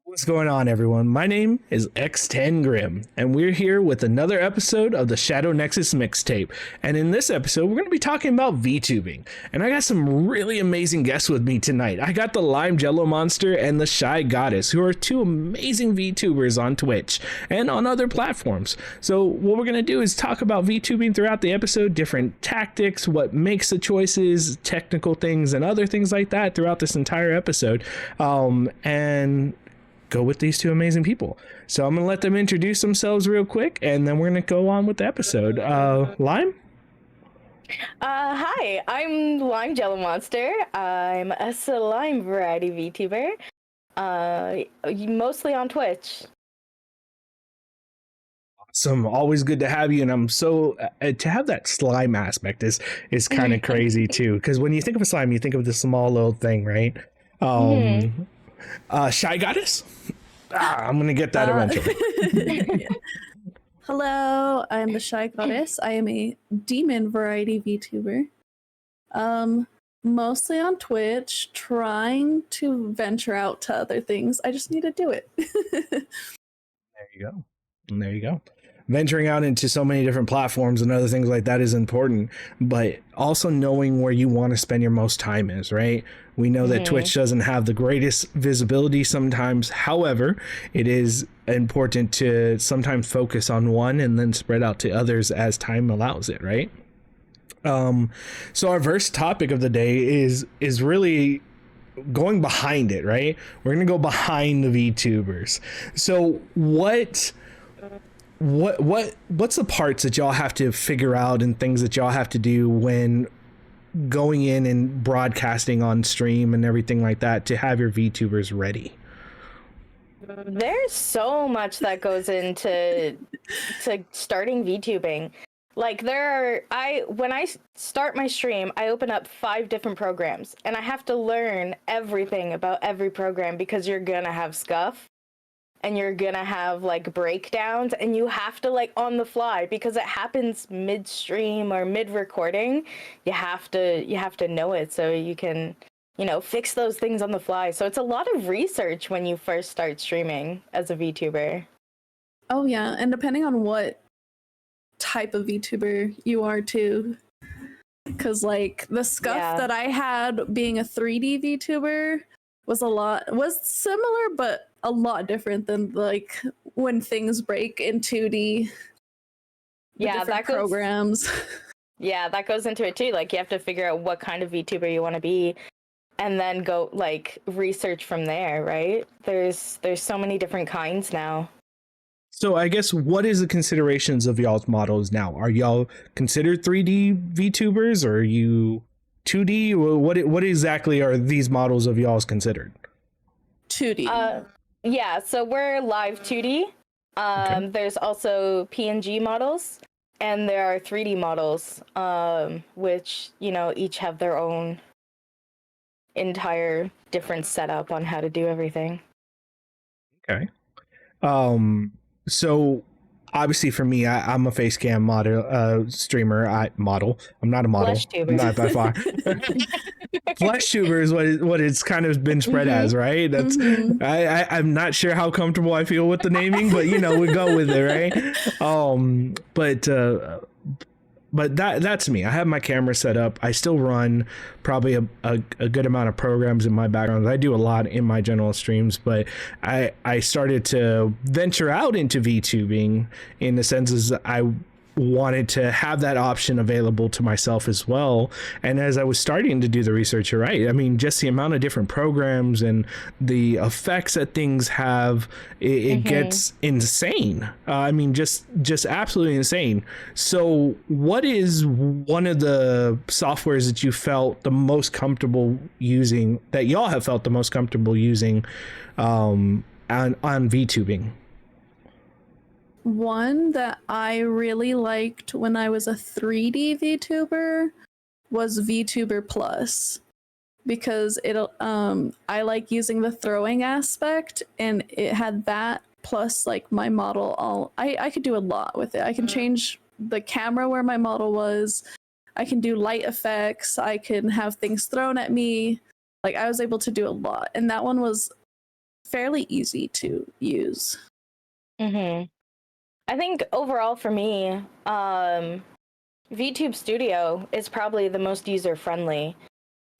What's going on, everyone? My name is Xtengrim, and we're here with another episode of the Shadow Nexus Mixtape. And in this episode, we're going to be talking about VTubing. And I got some really amazing guests with me tonight. I got the Limejellomoster and the Shy Goddess, who are two amazing VTubers on Twitch and on other platforms. So what we're going to do is talk about VTubing throughout the episode, different tactics, what makes the choices, technical things, and other things like that throughout this entire episode. And go with these two amazing people. So I'm gonna let them introduce themselves real quick, and then we're gonna go on with the episode. Lime? Hi, I'm Limejellomoster. I'm a slime variety VTuber, mostly on Twitch. Awesome, always good to have you, and I'm so to have that slime aspect is kind of crazy too, because when you think of a slime, you think of this small little thing, right? Shy Goddess? I'm gonna get that eventually. Hello, I'm the Shy Goddess. I am a demon variety VTuber. Mostly on Twitch, trying to venture out to other things. I just need to do it. There you go. And there you go. Venturing out into so many different platforms and other things like that is important, but also knowing where you want to spend your most time is, right? We know that Twitch doesn't have the greatest visibility sometimes. However, it is important to sometimes focus on one and then spread out to others as time allows it, right? So our first topic of the day is really going behind it, right? We're going to go behind the VTubers. So what's the parts that y'all have to figure out and things that y'all have to do when going in and broadcasting on stream and everything like that to have your VTubers ready? There's so much that goes into starting VTubing. Like when I start my stream, I open up 5 different programs and I have to learn everything about every program because you're gonna have scuff. And you're gonna have like breakdowns, and you have to like on the fly because it happens midstream or mid recording. You have to know it so you can, fix those things on the fly. So it's a lot of research when you first start streaming as a VTuber. Oh yeah, and depending on what type of VTuber you are too. Because like the scuff that I had being a 3D VTuber was similar, but a lot different than like when things break in 2D. Yeah, that goes, programs. Yeah, that goes into it too. Like you have to figure out what kind of VTuber you want to be, and then go like research from there. Right? There's so many different kinds now. So I guess what is the considerations of y'all's models now? Are y'all considered 3D VTubers, or are you 2D? What exactly are these models of y'all's considered? 2D. Yeah, so we're live 2D. Okay. There's also PNG models, and there are 3D models, which, each have their own entire different setup on how to do everything. Okay. So obviously for me, I'm a face cam streamer. I'm not a model. Not by far. Flesh tuber is what it's kind of been spread as, right? That's I'm not sure how comfortable I feel with the naming, but we go with it, right? But that's me. I have my camera set up. I still run probably a good amount of programs in my background. I do a lot in my general streams, but I started to venture out into VTubing in the sense as I wanted to have that option available to myself as well. And as I was starting to do the research, you're right. I mean, just the amount of different programs and the effects that things have, it gets insane. I mean, just absolutely insane. So what is one of the softwares that you felt the most comfortable using, that y'all have felt the most comfortable using on VTubing? One that I really liked when I was a 3D VTuber was VTuber Plus, because I like using the throwing aspect, and it had that plus like my model. I could do a lot with it. I can change the camera where my model was. I can do light effects. I can have things thrown at me. Like I was able to do a lot, and that one was fairly easy to use. I think overall for me, VTube Studio is probably the most user friendly.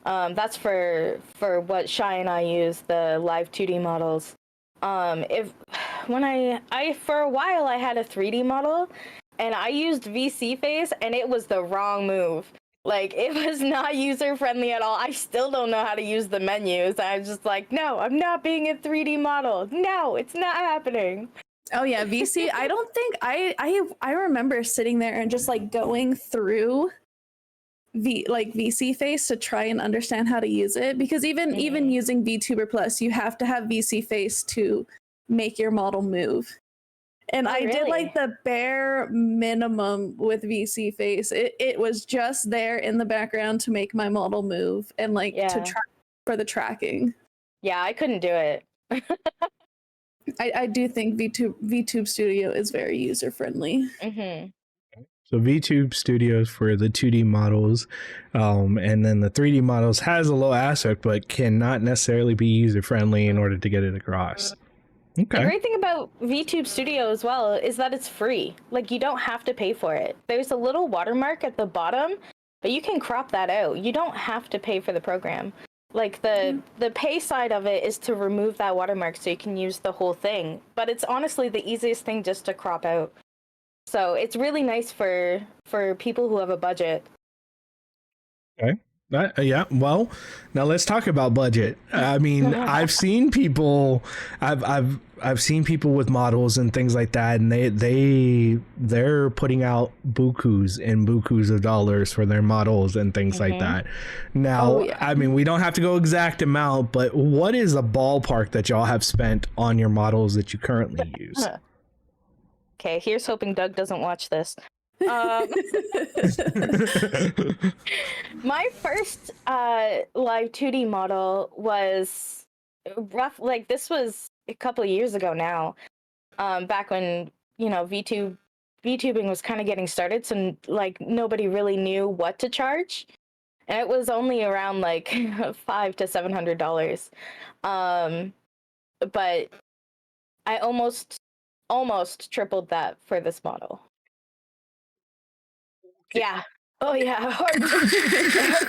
That's for what Shy and I use, the live 2D models. When I for a while I had a 3D model and I used VC face and it was the wrong move. Like, it was not user friendly at all. I still don't know how to use the menus. I was just like, no, I'm not being a 3D model. No, it's not happening. Oh yeah, VC. I don't think I remember sitting there and just like going through VC face to try and understand how to use it, because even using VTuber Plus, you have to have VC face to make your model move. And I did like the bare minimum with VC face. It was just there in the background to make my model move and like to track for the tracking. Yeah, I couldn't do it. I do think VTube Studio is very user friendly. So VTube Studios for the 2D models, and then the 3D models has a low aspect, but cannot necessarily be user friendly in order to get it across. Okay. The great thing about VTube Studio as well is that it's free. Like, you don't have to pay for it. There's a little watermark at the bottom, but you can crop that out. You don't have to pay for the program. Like, the pay side of it is to remove that watermark so you can use the whole thing. But it's honestly the easiest thing just to crop out. So it's really nice for people who have a budget. Okay. Yeah. Well, now let's talk about budget. I mean, I've seen people with models and things like that, and they're putting out bukus of dollars for their models and things like that. Now, I mean, we don't have to go exact amount, but what is a ballpark that y'all have spent on your models that you currently use? Okay, here's hoping Doug doesn't watch this. My first live 2D model was rough. Like, this was a couple of years ago now, back when, you know, VTubing was kind of getting started, so like nobody really knew what to charge, and it was only around like $500 to $700. But I almost tripled that for this model. Yeah. Oh yeah. Hard.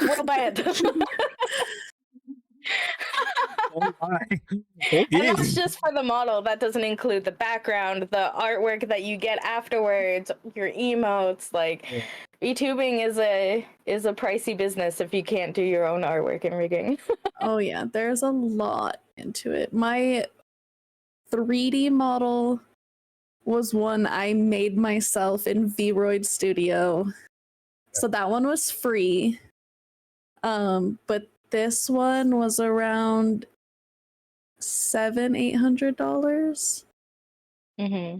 Real bad. Oh my. And that's just for the model. That doesn't include the background, the artwork that you get afterwards, your emotes. Like, VTubing is a pricey business if you can't do your own artwork and rigging. Oh yeah, there's a lot into it. My 3D model was one I made myself in Vroid Studio. So that one was free. But this one was around $700-800. Okay.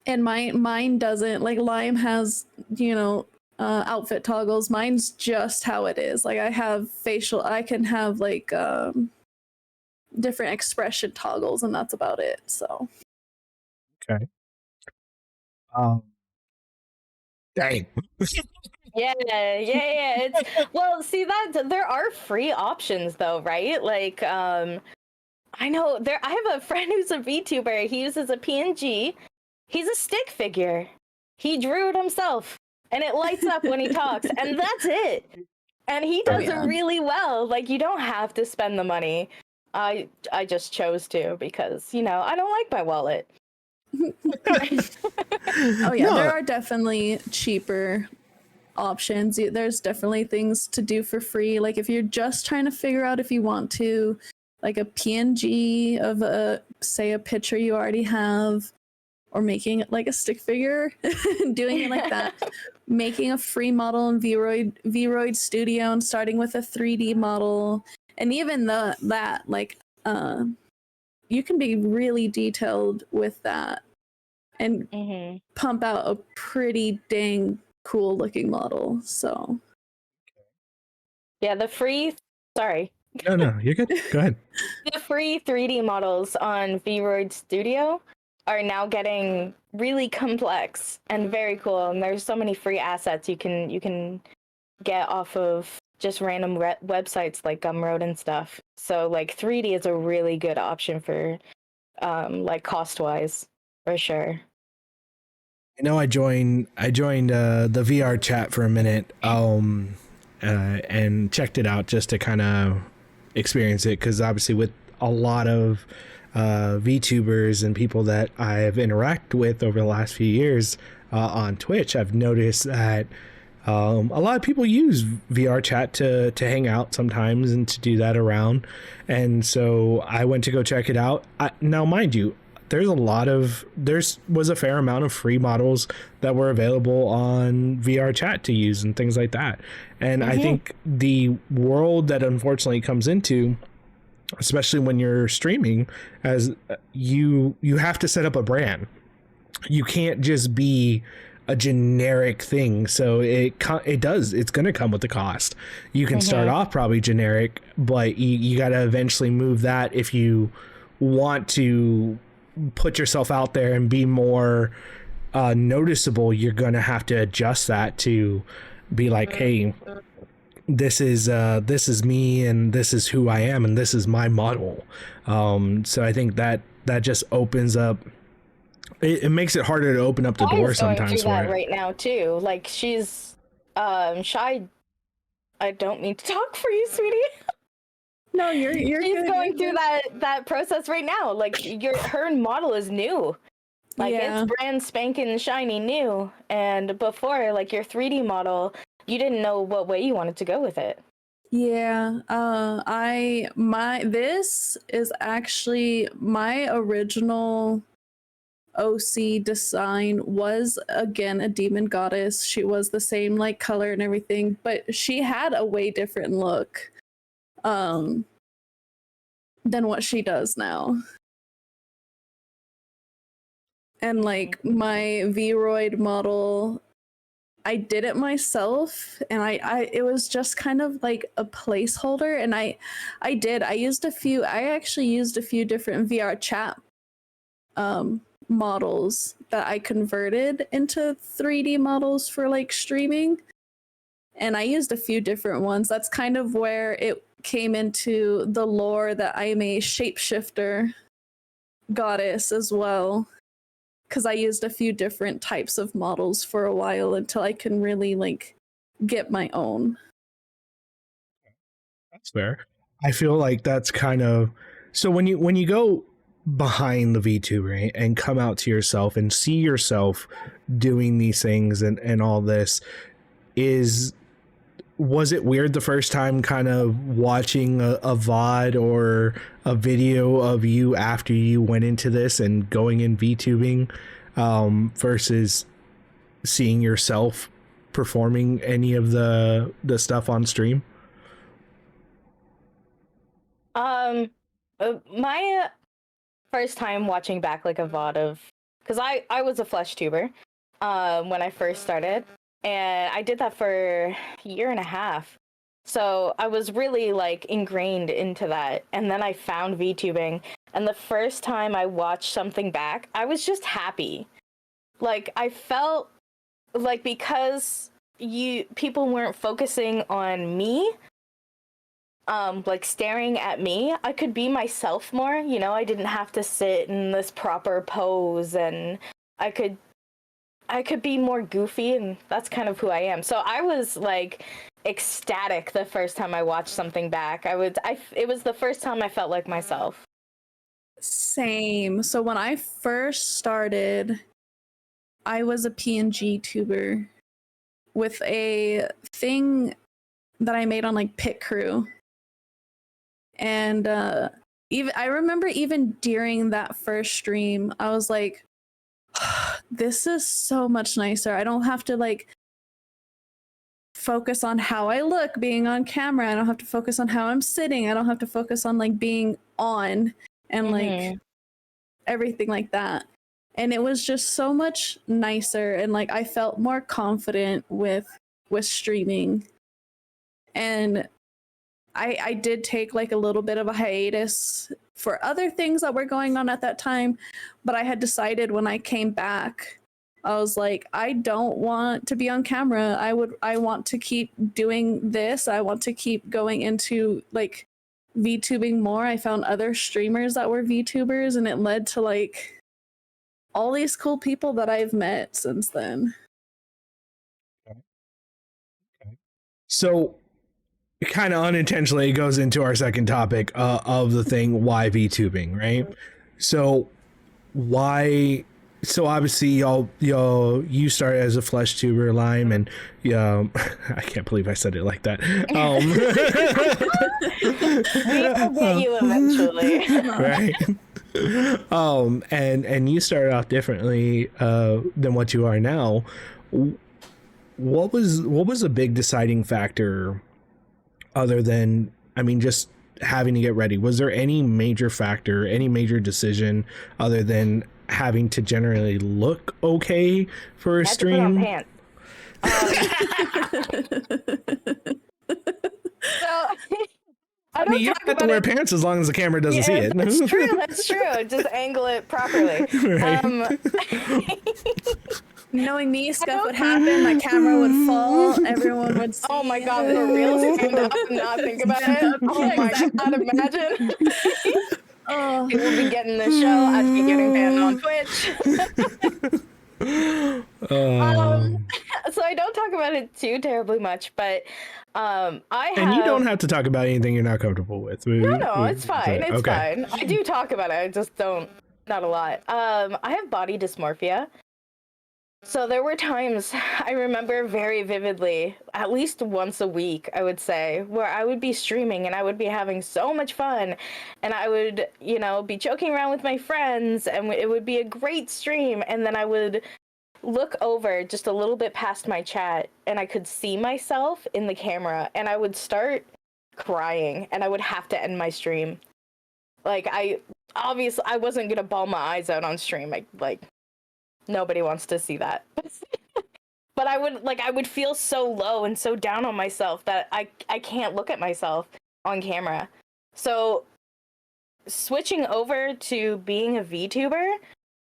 And mine doesn't, like, Lime has, you know, outfit toggles. Mine's just how it is. Like, I can have like different expression toggles, and that's about it. So Okay. Dang. Yeah. It's, well, see, that there are free options though, right? Like, I know I have a friend who's a VTuber. He uses a PNG. He's a stick figure. He drew it himself, and it lights up when he talks, and that's it. And he does it really well. Like, you don't have to spend the money. I just chose to because, you know, I don't like my wallet. Oh yeah, there are definitely cheaper options. There's definitely things to do for free. Like, if you're just trying to figure out if you want to, like, a PNG of a picture you already have, or making it like a stick figure, doing it like that, making a free model in Vroid Studio and starting with a 3D model, and even that you can be really detailed with that and pump out a pretty dang cool looking model. So yeah, sorry. No, you're good. Go ahead. The free 3D models on Vroid Studio are now getting really complex and very cool, and there's so many free assets you can get off of just random websites like Gumroad and stuff. So like 3D is a really good option for like cost wise, for sure. I know I joined the VR chat for a minute and checked it out just to kind of experience it, because obviously with a lot of VTubers and people that I have interacted with over the last few years on Twitch, I've noticed that a lot of people use VR chat to hang out sometimes and to do that around. And so I went to go check it out. Now, mind you, there was a fair amount of free models that were available on VR chat to use and things like that. And I think the world that unfortunately comes into, especially when you're streaming, as you have to set up a brand. You can't just be a generic thing. So it's going to come with the cost. You can start off probably generic, but you got to eventually move that if you want to put yourself out there and be more noticeable. You're going to have to adjust that to be like, hey, this is me, and this is who I am, and this is my model. So I think that just opens up, it makes it harder to open up the door sometimes. Going through that right now too. Like she's shy. I don't mean to talk for you, sweetie. No, you're She's good. going through that process right now. Like her model is new. Like it's brand spanking shiny new. And before, like your 3D model, you didn't know what way you wanted to go with it. Yeah, this is actually my original OC design was, again, a demon goddess. She was the same like color and everything, but she had a way different look than what she does now. And like my Vroid model, I did it myself, and I it was just kind of like a placeholder, and I actually used a few different VR chat models that I converted into 3D models for like streaming, and I used a few different ones. That's kind of where it came into the lore that I'm a shapeshifter goddess as well, because I used a few different types of models for a while until I can really like get my own. That's fair. I feel like that's kind of, so when you go behind the VTuber and come out to yourself and see yourself doing these things and all this, was it weird the first time kind of watching a VOD or a video of you after you went into this and going in VTubing versus seeing yourself performing any of the stuff on stream? My first time watching back like a VOD of, because I was a flesh tuber when I first started, and I did that for a year and a half. So I was really like ingrained into that. And then I found VTubing, and the first time I watched something back, I was just happy. Like I felt like, because people weren't focusing on me, like staring at me, I could be myself more, you know. I didn't have to sit in this proper pose, and I could be more goofy, and that's kind of who I am. So I was like ecstatic the first time I watched something back. It was the first time I felt like myself. Same. So when I first started, I was a PNG tuber with a thing that I made on like Pit Crew. And I remember even during that first stream, I was like, this is so much nicer. I don't have to like focus on how I look being on camera. I don't have to focus on how I'm sitting. I don't have to focus on like being on and like everything like that. And it was just so much nicer, and like I felt more confident with streaming. And I did take like a little bit of a hiatus for other things that were going on at that time, but I had decided when I came back I was like, I don't want to be on camera. I want to keep doing this. I want to keep going into like VTubing more. I found other streamers that were VTubers, and it led to like all these cool people that I've met since then. So it kind of unintentionally goes into our second topic of the thing, why VTubing, right? So why? So obviously you started as a flesh tuber, Lime, and I can't believe I said it like that. We'll get you eventually. Right. And you started off differently than what you are now. What was a big deciding factor other than, I mean, just having to get ready? Was there any major factor, any major decision other than having to generally look okay for a stream? To put on pants. So I mean, you don't have to wear pants as long as the camera doesn't see it. That's true. That's true. Just angle it properly. Right. Knowing me, stuff would happen. My camera would fall. Everyone would see. Oh my god, for real? Stand up and not think about it. Oh my god, imagine. Oh. People would be getting the show. I'd be getting banned on Twitch. So I don't talk about it too terribly much, but and you don't have to talk about anything you're not comfortable with. No, it's fine. It's fine. I do talk about it. I just don't, not a lot. I have body dysmorphia. So there were times I remember very vividly, at least once a week, I would say, where I would be streaming and I would be having so much fun, and I would, you know, be joking around with my friends, and it would be a great stream, and then I would look over just a little bit past my chat, and I could see myself in the camera, and I would start crying, and I would have to end my stream. Like, obviously, I wasn't gonna bawl my eyes out on stream. Nobody wants to see that. But I would feel so low and so down on myself that I can't look at myself on camera. So switching over to being a VTuber,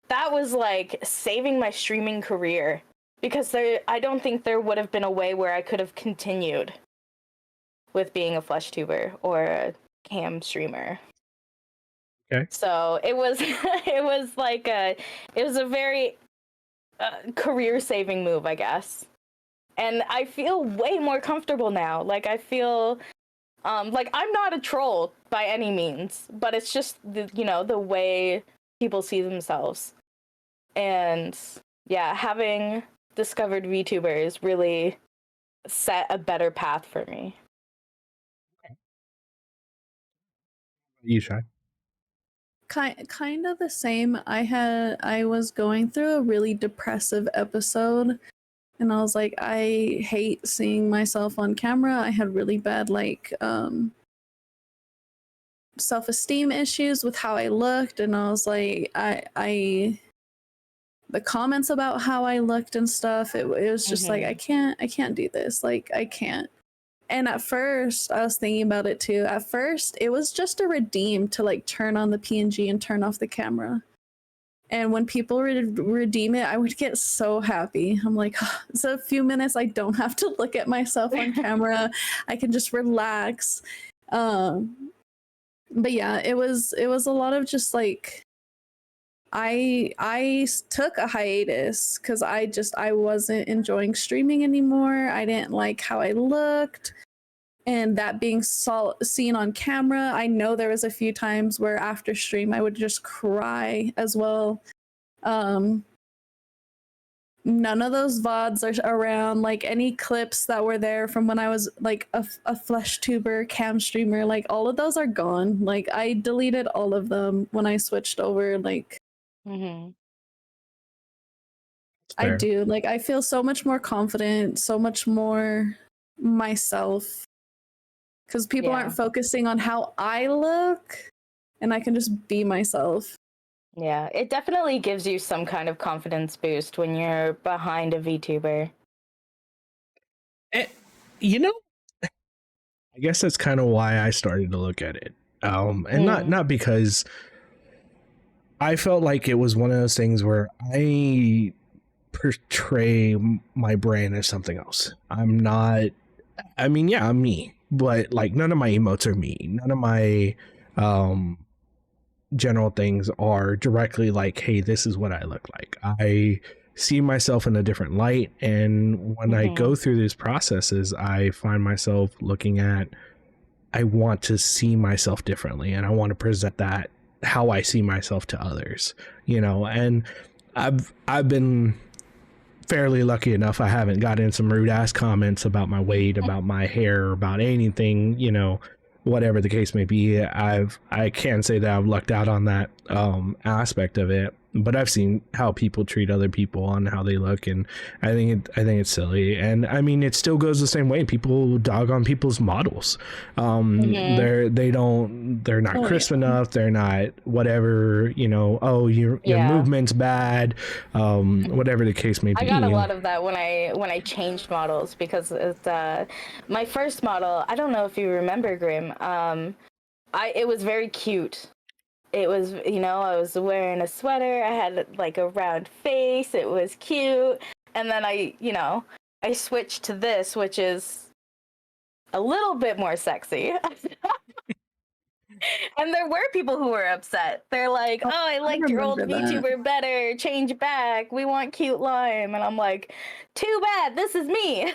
that was like saving my streaming career, because I don't think there would have been a way where I could have continued with being a flesh tuber or a cam streamer. Okay. So it was a very career-saving move, I guess. And I feel way more comfortable now. Like, I feel like I'm not a troll by any means, but it's just the way people see themselves. And yeah, having discovered VTubers really set a better path for me. You shy? Kind of the same. I was going through a really depressive episode, and I was like, I hate seeing myself on camera. I had really bad self-esteem issues with how I looked, and I was like, I the comments about how I looked and stuff, it was just like, I can't do this. Like, I can't. And at first, I was thinking about it too. At first, it was just a redeem to like turn on the PNG and turn off the camera. And when people redeem it, I would get so happy. I'm like, oh, it's a few minutes. I don't have to look at myself on camera. I can just relax. But yeah, it was a lot of just like, I took a hiatus because I wasn't enjoying streaming anymore. I didn't like how I looked, and that being seen on camera, I know there was a few times where after stream I would just cry as well. None of those VODs are around. Like, any clips that were there from when I was like a flesh tuber cam streamer, like all of those are gone. Like, I deleted all of them when I switched over. Like, I do. Like, I feel so much more confident, so much more myself, because people aren't focusing on how I look, and I can just be myself. Yeah, it definitely gives you some kind of confidence boost when you're behind a VTuber. I guess that's kind of why I started to look at it. And not because I felt like it was one of those things where I portray my brand as something else. I'm not. I mean, yeah, I'm me, but like none of my emotes are me. None of my general things are directly like, hey, this is what I look like. I see myself in a different light, and when I go through these processes, I find myself looking at, I want to see myself differently, and I want to present that how I see myself to others, you know. And I've been fairly lucky enough. I haven't gotten some rude ass comments about my weight, about my hair, about anything, you know, whatever the case may be. I can't say that I've lucked out on that aspect of it, but I've seen how people treat other people on how they look, and I think it's silly. And I mean, it still goes the same way. People dog on people's models. They're not crisp enough. They're not whatever, you know. Oh, your movement's bad. Whatever the case may be. I got a lot of that when I changed models, because it's my first model. I don't know if you remember, Grim. It was very cute. It was, you know, I was wearing a sweater. I had like a round face. It was cute. And then I switched to this, which is a little bit more sexy. And there were people who were upset. They're like, oh, I liked your old VTuber better. Change back. We want cute Lime. And I'm like, too bad. This is me.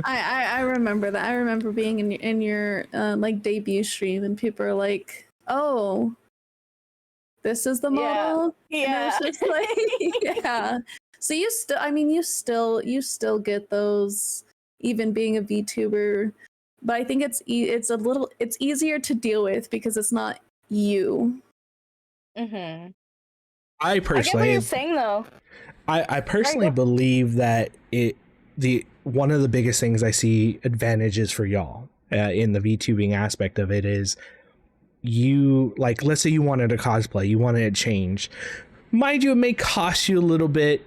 I remember that. I remember being in your like debut stream, and people are like, oh, this is the model. Yeah. And it's just like, yeah. So you still get those, even being a VTuber, but I think it's easier to deal with because it's not you. I personally, I get what you're saying, though. I personally believe that one of the biggest things I see advantages for y'all in the VTubing aspect of it is, you, like, let's say you wanted a cosplay, you wanted to change. Mind you, it may cost you a little bit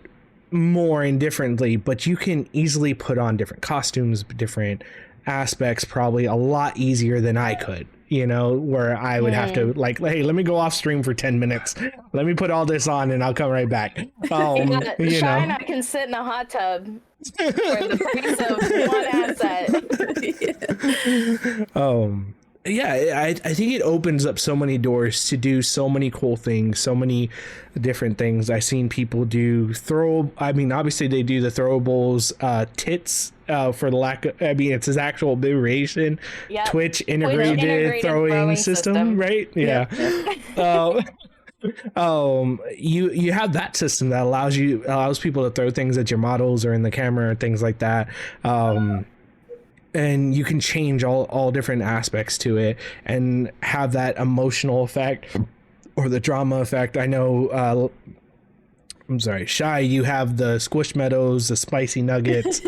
more and differently, but you can easily put on different costumes, different aspects, probably a lot easier than I could, you know, where I would have to like, hey, let me go off stream for 10 minutes. Let me put all this on and I'll come right back. Shy and I can sit in a hot tub for the price of one asset. Yeah, I think it opens up so many doors to do so many cool things, so many different things. I've seen people do obviously they do the throwables, tits, for the lack of, I mean, it's his actual abbreviation. Yep. Twitch integrated throwing system, right? Yeah. You have that system that allows people to throw things at your models or in the camera or things like that. And you can change all different aspects to it and have that emotional effect or the drama effect. I know, I'm sorry, Shy, you have the Squishmallows, the spicy nuggets,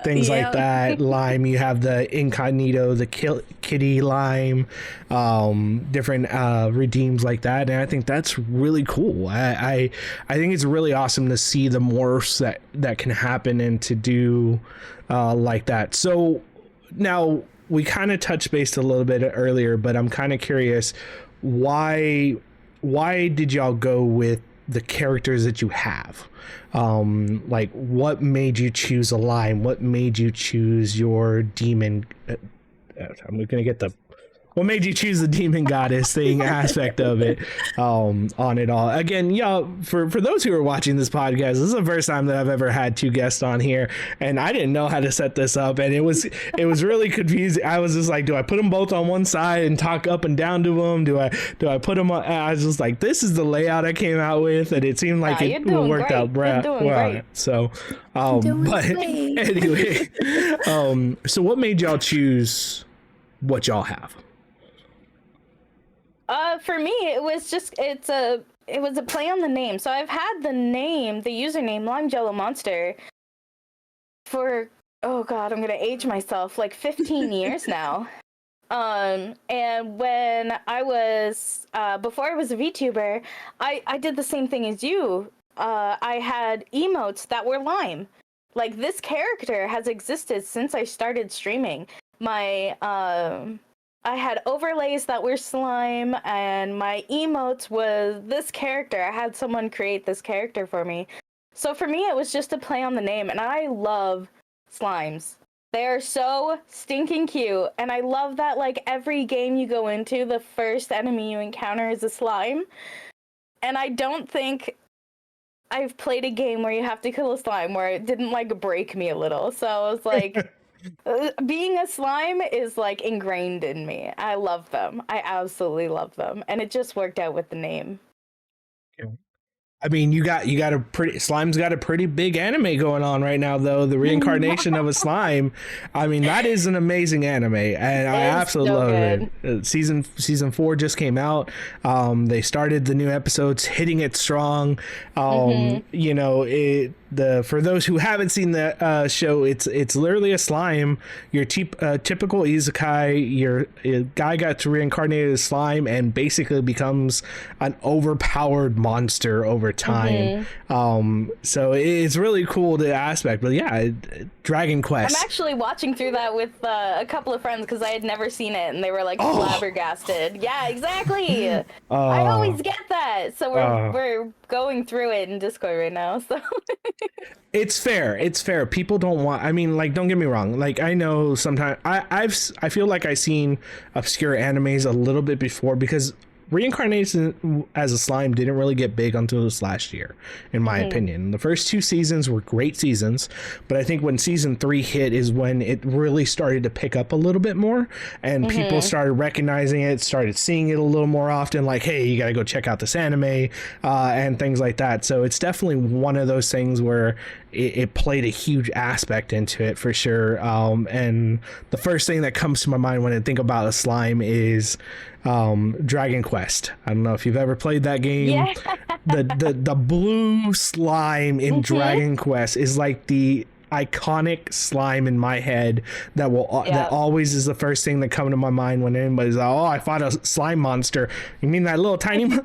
things like that. Lime, you have the incognito, the kitty Lime, different redeems like that. And I think that's really cool. I think it's really awesome to see the morphs that can happen and to do like that. So now we kind of touched base a little bit earlier, but I'm kind of curious, why did y'all go with the characters that you have? Like, what made you choose a Lime? What made you choose your demon? I'm gonna get what made you choose the demon goddess thing aspect of it on it all? Again, y'all, for those who are watching this podcast, this is the first time that I've ever had two guests on here, and I didn't know how to set this up, and it was really confusing. I was just like, do I put them both on one side and talk up and down to them? Do I put them on? I was just like, this is the layout I came out with, and it seemed like it worked out well. So but anyway, so what made y'all choose what y'all have? For me, it was a play on the name. So I've had the username Limejellomoster for, oh god, I'm gonna age myself, like 15 years now. And when I was before I was a VTuber, I did the same thing as you. I had emotes that were Lime. Like, this character has existed since I started streaming. I had overlays that were Slime, and my emotes was this character. I had someone create this character for me. So for me, it was just a play on the name, and I love slimes. They are so stinking cute, and I love that, like, every game you go into, the first enemy you encounter is a slime. And I don't think I've played a game where you have to kill a slime where it didn't, like, break me a little. So I was like, being a slime is, like, ingrained in me. I love them. I absolutely love them. And it just worked out with the name. I mean, you got a pretty Slime's got a pretty big anime going on right now, though. The reincarnation of a slime. I mean, that is an amazing anime, and I absolutely love it. Season 4 just came out. They started the new episodes, hitting it strong. You know, for those who haven't seen the show, it's literally a slime. Your typical isekai. Your guy got to reincarnate as slime and basically becomes an overpowered monster over time. So it's really cool, the aspect. But yeah, Dragon Quest. I'm actually watching through that with a couple of friends because I had never seen it, and they were like flabbergasted. Yeah, exactly. I always get that. So we're going through it in Discord right now. So it's fair. People don't want, I mean, like, don't get me wrong, like, I know sometimes I feel like I've seen obscure animes a little bit before, because reincarnation as a slime didn't really get big until this last year, in my opinion. The first 2 seasons were great seasons, but I think when season 3 hit is when it really started to pick up a little bit more, and people started recognizing it, started seeing it a little more often, like, hey, you gotta go check out this anime, and things like that. So it's definitely one of those things where it played a huge aspect into it, for sure. And the first thing that comes to my mind when I think about a slime is Dragon Quest. I don't know if you've ever played that game. yeah. The blue slime in Dragon Quest is like the iconic slime in my head that always is the first thing that comes to my mind when anybody's like, oh, I fought a slime monster. You mean that little tiny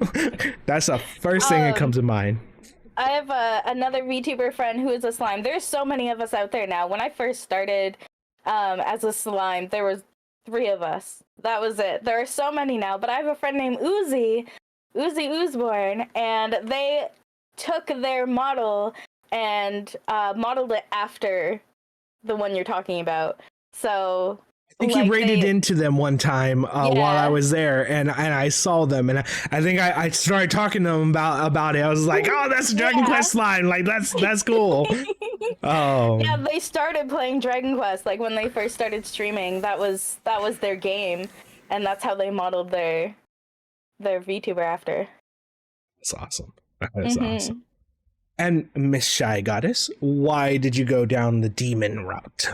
that's the first thing that comes to mind. I have another VTuber friend who is a slime. There's so many of us out there now. When I first started as a slime, there was 3 of us. That was it. There are so many now, but I have a friend named Uzi Oozborn, and they took their model and modeled it after the one you're talking about. So I think you raided into them one time while I was there, and I saw them, and I think I started talking to them about it. I was like, oh, that's Dragon Quest slime, like that's cool. Yeah, they started playing Dragon Quest like when they first started streaming. That was their game, and that's how they modeled their VTuber after. That's awesome. That's awesome. And Miss Shy Goddess, why did you go down the demon route?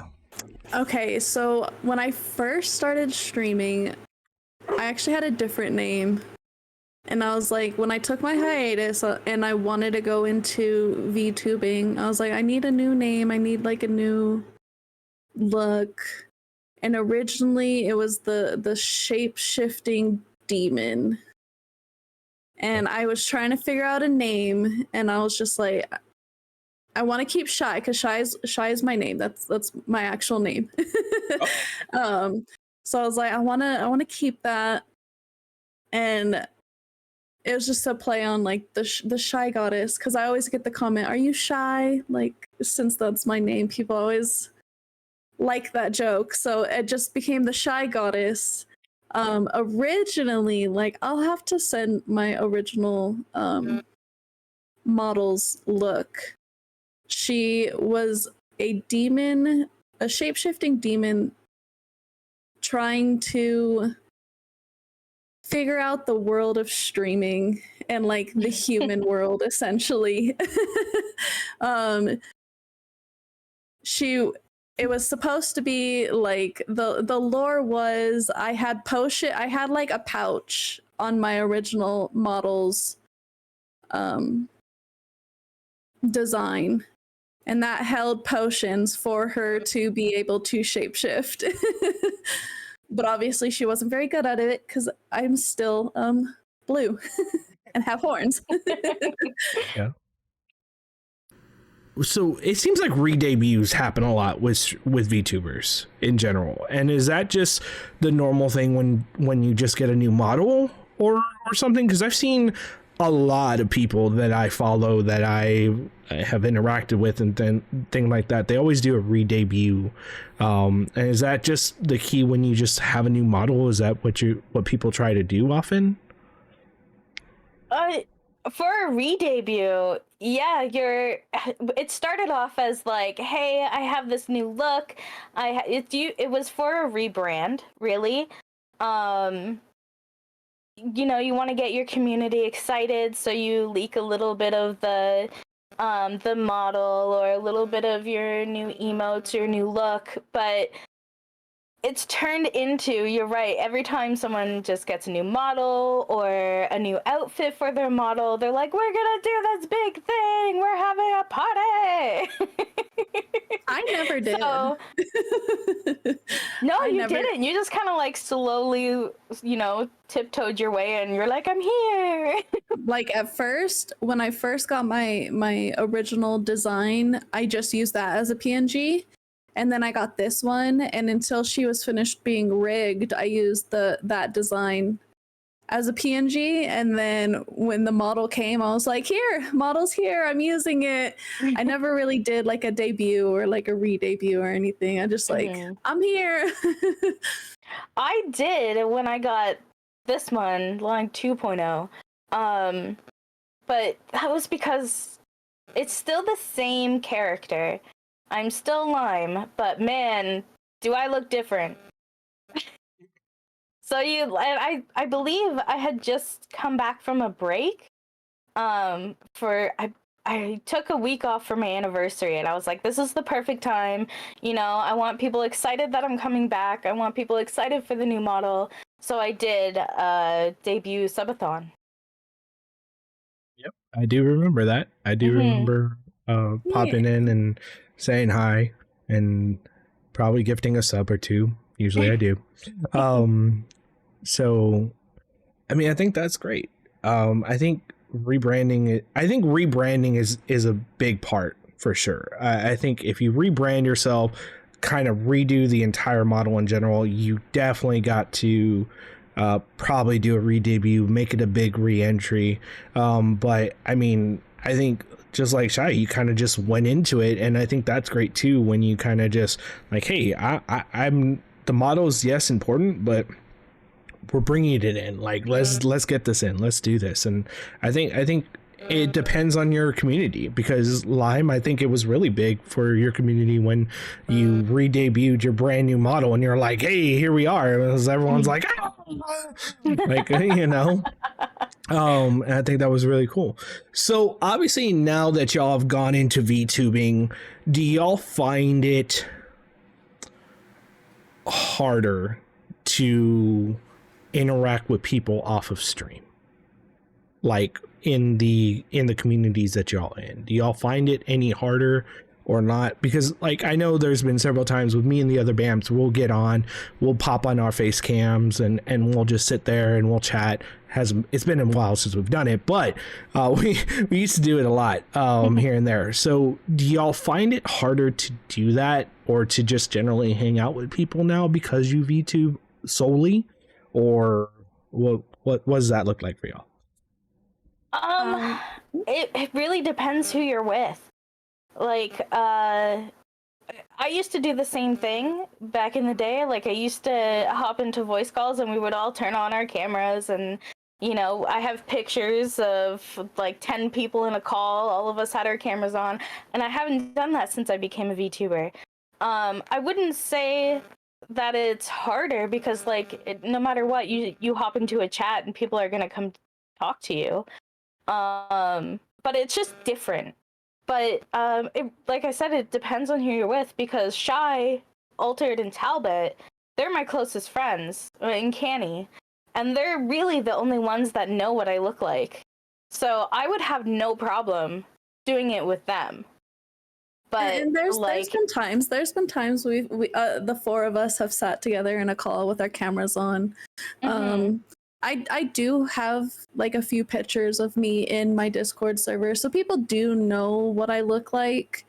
Okay, so when I first started streaming, I actually had a different name. And I was like, when I took my hiatus and I wanted to go into VTubing, I was like, I need a new name. I need like a new look. And originally it was the shape-shifting demon. And I was trying to figure out a name, and I was just like, I want to keep Shy because Shy is my name. That's my actual name. So I was like, I want to keep that, and it was just a play on like the Shy Goddess, because I always get the comment, "Are you shy?" Like, since that's my name, people always like that joke. So it just became the Shy Goddess. Originally, like, I'll have to send my original model's look. She was a demon, a shape-shifting demon, trying to figure out the world of streaming and like the human world, essentially. It was supposed to be like the lore was I had like a pouch on my original model's design, and that held potions for her to be able to shapeshift. But obviously she wasn't very good at it because I'm still blue and have horns. Yeah. So it seems like re-debuts happen a lot with VTubers in general. And is that just the normal thing when you just get a new model or something? Because I've seen a lot of people that I follow that I have interacted with and then thing like that, they always do a re-debut. And is that just the key when you just have a new model? Is that what people try to do often? For a re-debut, yeah, it started off as like, hey, I have this new look. It was for a rebrand, really. You know, you want to get your community excited, so you leak a little bit of the model or a little bit of your new emotes, your new look, but it's turned into, you're right, every time someone just gets a new model or a new outfit for their model, they're like, we're gonna do this big thing, we're having a party. I never did. So, no, you didn't. You just kind of like slowly, you know, tiptoed your way and you're like, I'm here. Like at first, when I first got my original design, I just used that as a PNG. And then I got this one, and until she was finished being rigged, I used that design as a PNG. And then when the model came, I was like, here, model's here, I'm using it. I never really did like a debut or like a re-debut or anything. I just like, I'm here. I did when I got this one, line 2.0. But that was because it's still the same character. I'm still Lime, but man, do I look different. So I believe I had just come back from a break. I took a week off for my anniversary, and I was like, this is the perfect time. You know, I want people excited that I'm coming back. I want people excited for the new model. So I did debut subathon. Yep, I do remember that. I do remember popping in and saying hi and probably gifting a sub or two. Usually I do. So I mean, I think that's great. I think rebranding is a big part for sure. I think if you rebrand yourself, kind of redo the entire model in general, you definitely got to probably do a re-debut, make it a big re-entry. But I mean, I think just like Shy, you kind of just went into it, and I think that's great too, when you kind of just like, hey, I'm the model is, yes, important, but we're bringing it in. Like, let's get this in, let's do this. And I think it depends on your community, because Lime, I think it was really big for your community when you re-debuted your brand new model and you're like, hey, here we are, and everyone's like, ah! Like, you know. And I think that was really cool. So obviously now that y'all have gone into VTubing, do y'all find it harder to interact with people off of stream, like in the communities that y'all in? Do y'all find it any harder or not? Because like, I know there's been several times with me and the other BAMs, we'll get on, we'll pop on our face cams and we'll just sit there and we'll chat. It's been a while since we've done it, but we used to do it a lot here and there. So do y'all find it harder to do that, or to just generally hang out with people now because you VTube solely, or what does that look like for y'all? It really depends who you're with. Like, I used to do the same thing back in the day. Like, I used to hop into voice calls and we would all turn on our cameras, and, you know, I have pictures of like 10 people in a call. All of us had our cameras on, and I haven't done that since I became a VTuber. I wouldn't say that it's harder, because like, no matter what, you hop into a chat and people are gonna come talk to you. But it's just different. But like I said, it depends on who you're with, because Shy, Altered, and Talbot, they're my closest friends, and Canny, and they're really the only ones that know what I look like. So I would have no problem doing it with them. But and there's been times we the four of us have sat together in a call with our cameras on. I do have like a few pictures of me in my Discord server, so people do know what I look like.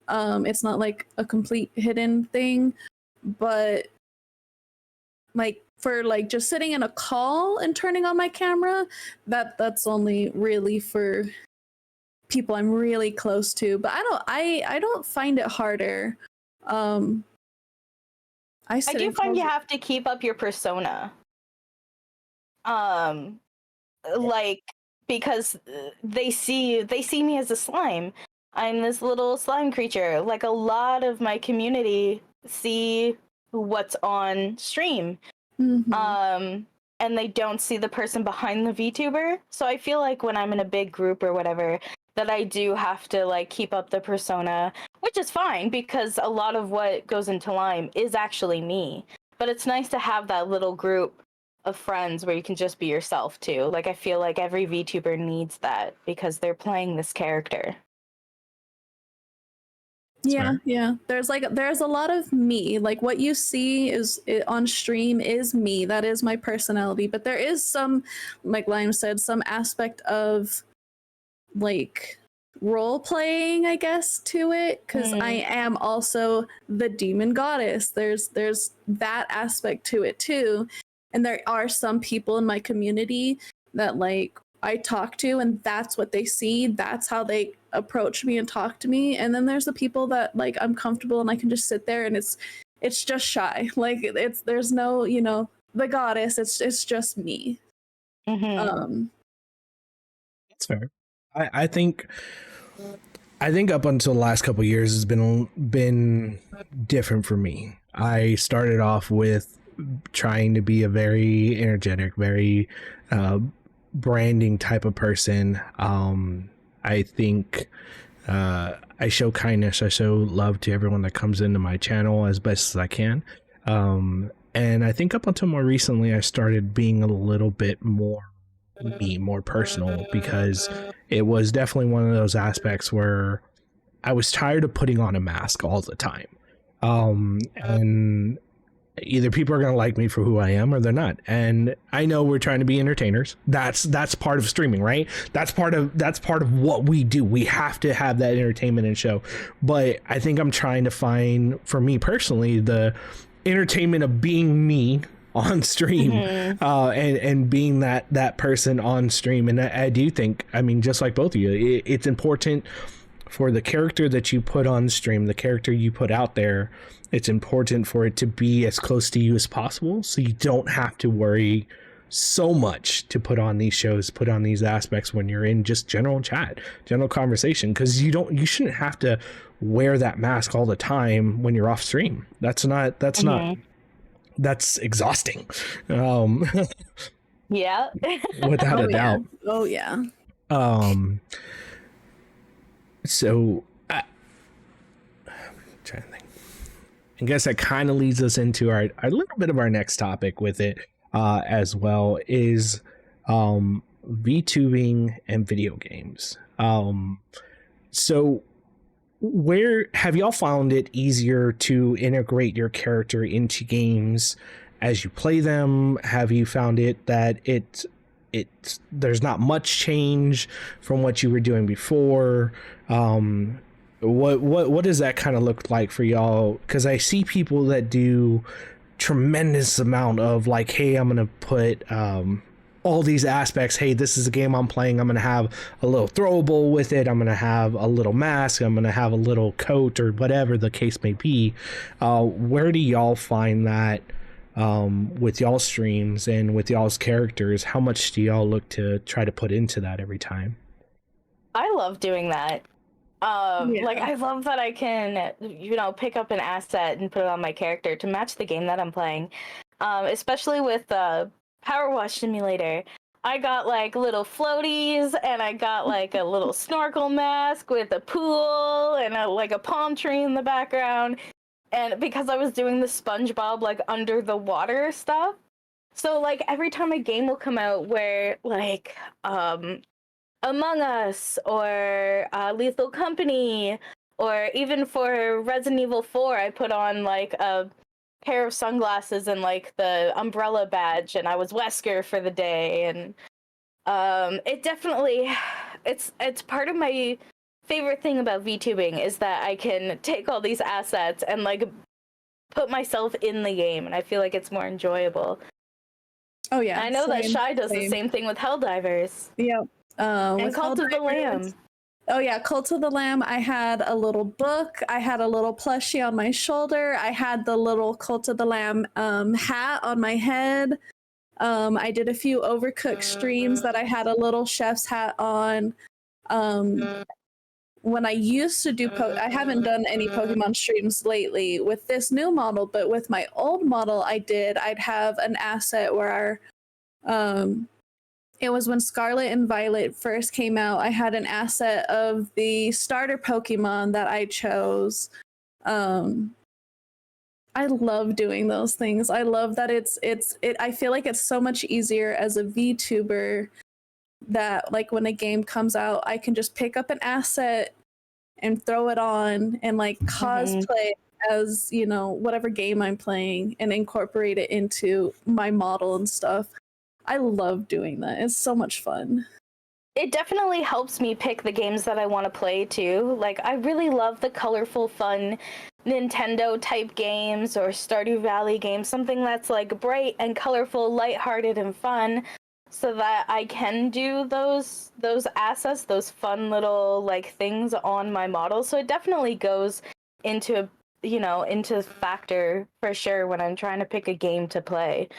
It's not like a complete hidden thing, but like for like just sitting in a call and turning on my camera, that's only really for people I'm really close to, but I don't find it harder. I do find you have to keep up your persona. Like, because they see me as a slime. I'm this little slime creature. Like, a lot of my community see what's on stream. Mm-hmm. And they don't see the person behind the VTuber. So I feel like when I'm in a big group or whatever, that I do have to like keep up the persona, which is fine because a lot of what goes into Lime is actually me. But it's nice to have that little group of friends where you can just be yourself too. Like, I feel like every VTuber needs that because they're playing this character. Yeah, yeah. There's a lot of me. Like, what you see on stream is me. That is my personality. But there is some, like Lime said, some aspect of like role playing, I guess, to it, because I am also the demon goddess. There's that aspect to it too. And there are some people in my community that like I talk to, and that's what they see. That's how they approach me and talk to me. And then there's the people that like I'm comfortable and I can just sit there and it's just shy. Like there's no, you know, the goddess. It's just me. Mm-hmm. That's fair. I think up until the last couple of years has been different for me. I started off with trying to be a very energetic, very branding type of person. I think I show kindness, I show love to everyone that comes into my channel as best as I can. And I think up until more recently, I started being a little bit more personal, because it was definitely one of those aspects where I was tired of putting on a mask all the time. And either people are going to like me for who I am or they're not. And I know we're trying to be entertainers. That's part of streaming, right? That's part of what we do. We have to have that entertainment and show. But I think I'm trying to find, for me personally, the entertainment of being me on stream, and being that person on stream. And I do think, I mean, just like both of you, it's important for the character that you put on stream, the character you put out there. It's important for it to be as close to you as possible, so you don't have to worry so much to put on these shows, put on these aspects when you're in just general chat, general conversation, because you shouldn't have to wear that mask all the time when you're off stream. That's exhausting. Yeah. Without a doubt. Oh yeah. So I'm trying to think. I guess that kind of leads us into our little bit of our next topic with it, as well, is VTubing and video games. So where have y'all found it easier to integrate your character into games as you play them? Have you found it that there's not much change from what you were doing before? What does that kind of look like for y'all? Because I see people that do tremendous amount of like, hey, I'm gonna put all these aspects. Hey, this is a game I'm playing. I'm gonna have a little throwable with it. I'm gonna have a little mask. I'm gonna have a little coat, or whatever the case may be. Where do y'all find that with y'all's streams and with y'all's characters? How much do y'all look to try to put into that every time? I love doing that. Like, I love that I can, pick up an asset and put it on my character to match the game that I'm playing. Especially with Power Wash Simulator. I got like little floaties, and I got like a little snorkel mask with a pool and a palm tree in the background. And because I was doing the SpongeBob like under the water stuff, so like every time a game will come out where like Among Us or Lethal Company, or even for Resident Evil 4, I put on like a pair of sunglasses and like the umbrella badge, and I was Wesker for the day. And it definitely, it's part of my favorite thing about VTubing is that I can take all these assets and like put myself in the game, and I feel like it's more enjoyable. Oh yeah. And I know that Shy does the same thing with Helldivers. Yep. And Cult of the Lamb. Oh yeah, Cult of the Lamb. I had a little book. I had a little plushie on my shoulder. I had the little Cult of the Lamb hat on my head. I did a few Overcooked streams that I had a little chef's hat on. When I used to do I haven't done any Pokemon streams lately with this new model, but with my old model I'd have an asset where it was when Scarlet and Violet first came out. I had an asset of the starter Pokemon that I chose. I love doing those things. I love that I feel like it's so much easier as a VTuber that like when a game comes out, I can just pick up an asset and throw it on and like cosplay as, you know, whatever game I'm playing and incorporate it into my model and stuff. I love doing that. It's so much fun. It definitely helps me pick the games that I want to play too. Like, I really love the colorful, fun Nintendo type games or Stardew Valley games, something that's like bright and colorful, lighthearted and fun, so that I can do those assets, those fun little like things on my model. So it definitely goes into, you know, into factor for sure when I'm trying to pick a game to play.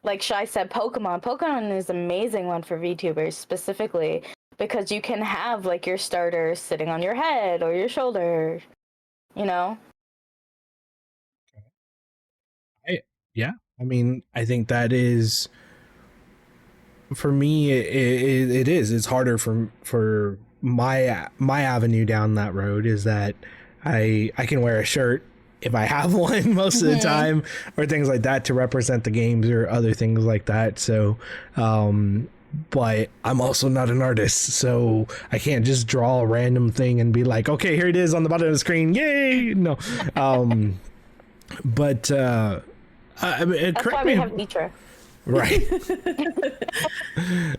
Like Shai said, Pokemon is an amazing one for VTubers specifically, because you can have like your starter sitting on your head or your shoulder, you know? I mean, I think that is, for me, it is. It's harder for my avenue down that road is that I can wear a shirt if I have one most of the time, or things like that to represent the games or other things like that. So, but I'm also not an artist, so I can't just draw a random thing and be like, okay, here it is on the bottom of the screen, yay! No, but I mean, That's why we have Mitra. Right.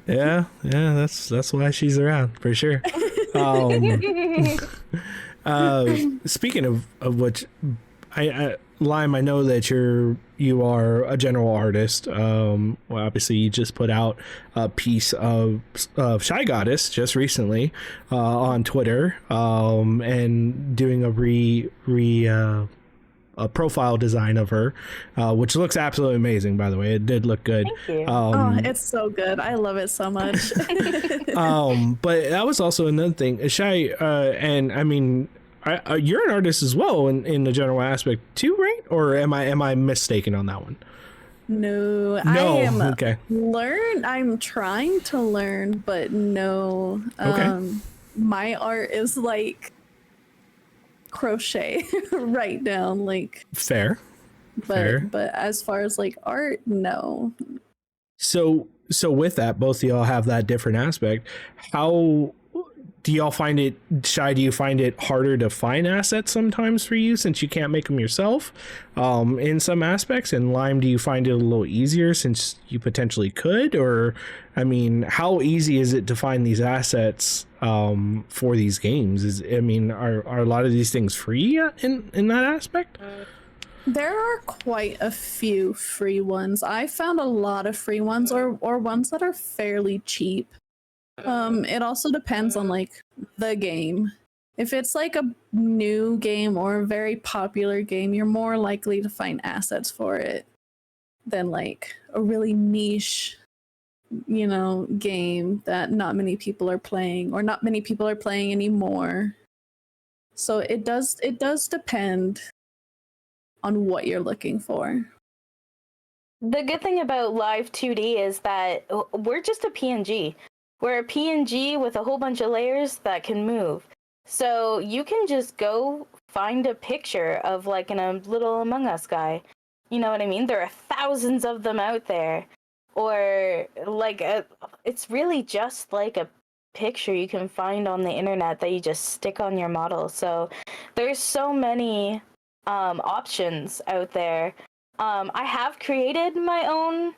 yeah, that's why she's around for sure. Speaking of which, Lime, I know that you are a general artist. Well, obviously you just put out a piece of Shy Goddess just recently on Twitter, and doing a profile design of her, which looks absolutely amazing, by the way. It did look good. Thank you. Oh, it's so good. I love it so much. But that was also another thing, Shy, and I mean, you're an artist as well in the general aspect too, right? Or am I mistaken on that one? No, I am okay. I'm trying to learn, but no. Okay. My art is like crochet right now, like Fair. but as far as like art, no. So with that, both of y'all have that different aspect. How do y'all find it, Shy? Do you find it harder to find assets sometimes for you since you can't make them yourself, in some aspects? And Lime, do you find it a little easier since you potentially could? Or, I mean, how easy is it to find these assets for these games? Are a lot of these things free in that aspect? There are quite a few free ones. I found a lot of free ones or ones that are fairly cheap. It also depends on like the game. If it's like a new game or a very popular game, you're more likely to find assets for it than like a really niche, you know, game that not many people are playing or not many people are playing anymore. So it does depend on what you're looking for. The good thing about Live 2D is that we're just a PNG. We're a PNG with a whole bunch of layers that can move. So you can just go find a picture of like a little Among Us guy. You know what I mean? There are thousands of them out there. Or like it's really just like a picture you can find on the internet that you just stick on your model. So there's so many options out there. I have created my own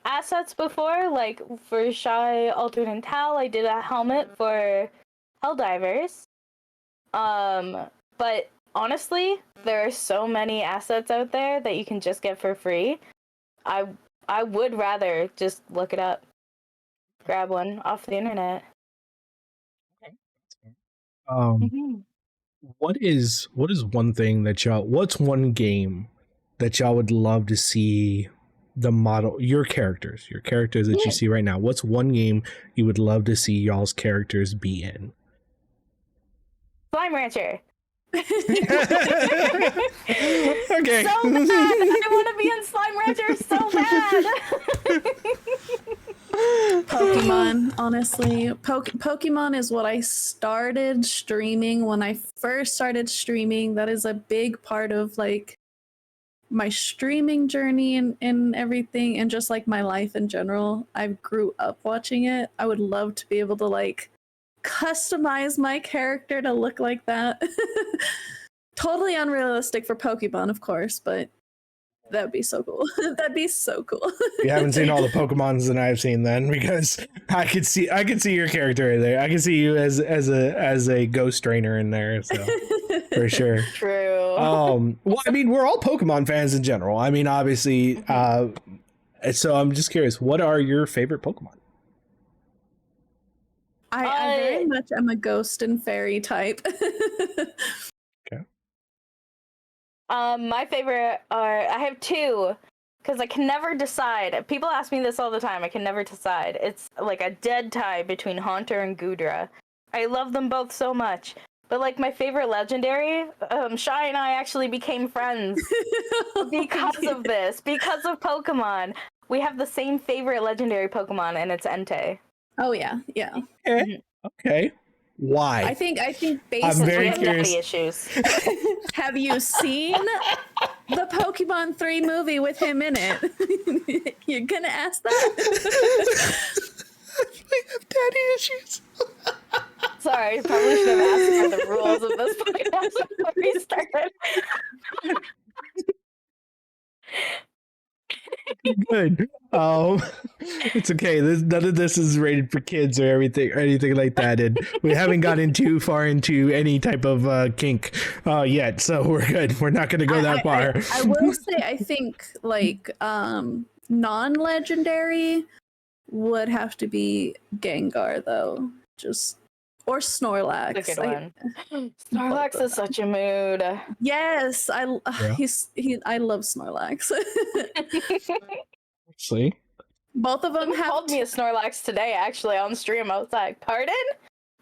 assets before, like for Shy Alternate Tal, I did a helmet for Helldivers. But honestly, there are so many assets out there that you can just get for free. I would rather just look it up, grab one off the internet. Mhm. What is one thing that y'all? What's one game that y'all would love to see the model your characters that you Yeah. see right now? What's one game you would love to see y'all's characters be in? Slime Rancher. Okay. So bad. I want to be in Slime Rancher so bad. Pokemon, honestly. Pokemon is what I started streaming when I first started streaming. That is a big part of like my streaming journey and everything, and just like my life in general. I grew up watching it. I would love to be able to like customize my character to look like that. Totally unrealistic for Pokemon, of course, but that'd be so cool. That'd be so cool. You haven't seen all the Pokemons that I've seen then, because I could see your character in there. I can see you as a ghost trainer in there, so for sure. True. Well, I mean, we're all Pokemon fans in general. I mean, obviously, so I'm just curious, what are your favorite Pokemon? I very much am a ghost and fairy type. Okay. My favorite are, I have two, because I can never decide. People ask me this all the time. I can never decide. It's like a dead tie between Haunter and Goodra. I love them both so much. But like my favorite legendary, Shy and I actually became friends because of this, because of Pokemon. We have the same favorite legendary Pokemon, and it's Entei. Oh yeah. Okay. Why? I think based I'm very We have curious. daddy issues. Have you seen the Pokemon 3 movie with him in it? You're gonna ask that? I have daddy issues. Sorry, probably should have asked for the rules of this podcast before we started. Good. It's okay. None of this is rated for kids or anything like that, and we haven't gotten too far into any type of kink yet, so we're good. We're not going to go that far. I will say, I think like non-legendary would have to be Gengar though, or Snorlax. That's a good one. Snorlax is such a mood. Yes, I love Snorlax. See, Both of them Someone have called me a Snorlax today, actually, on stream. I was like, pardon?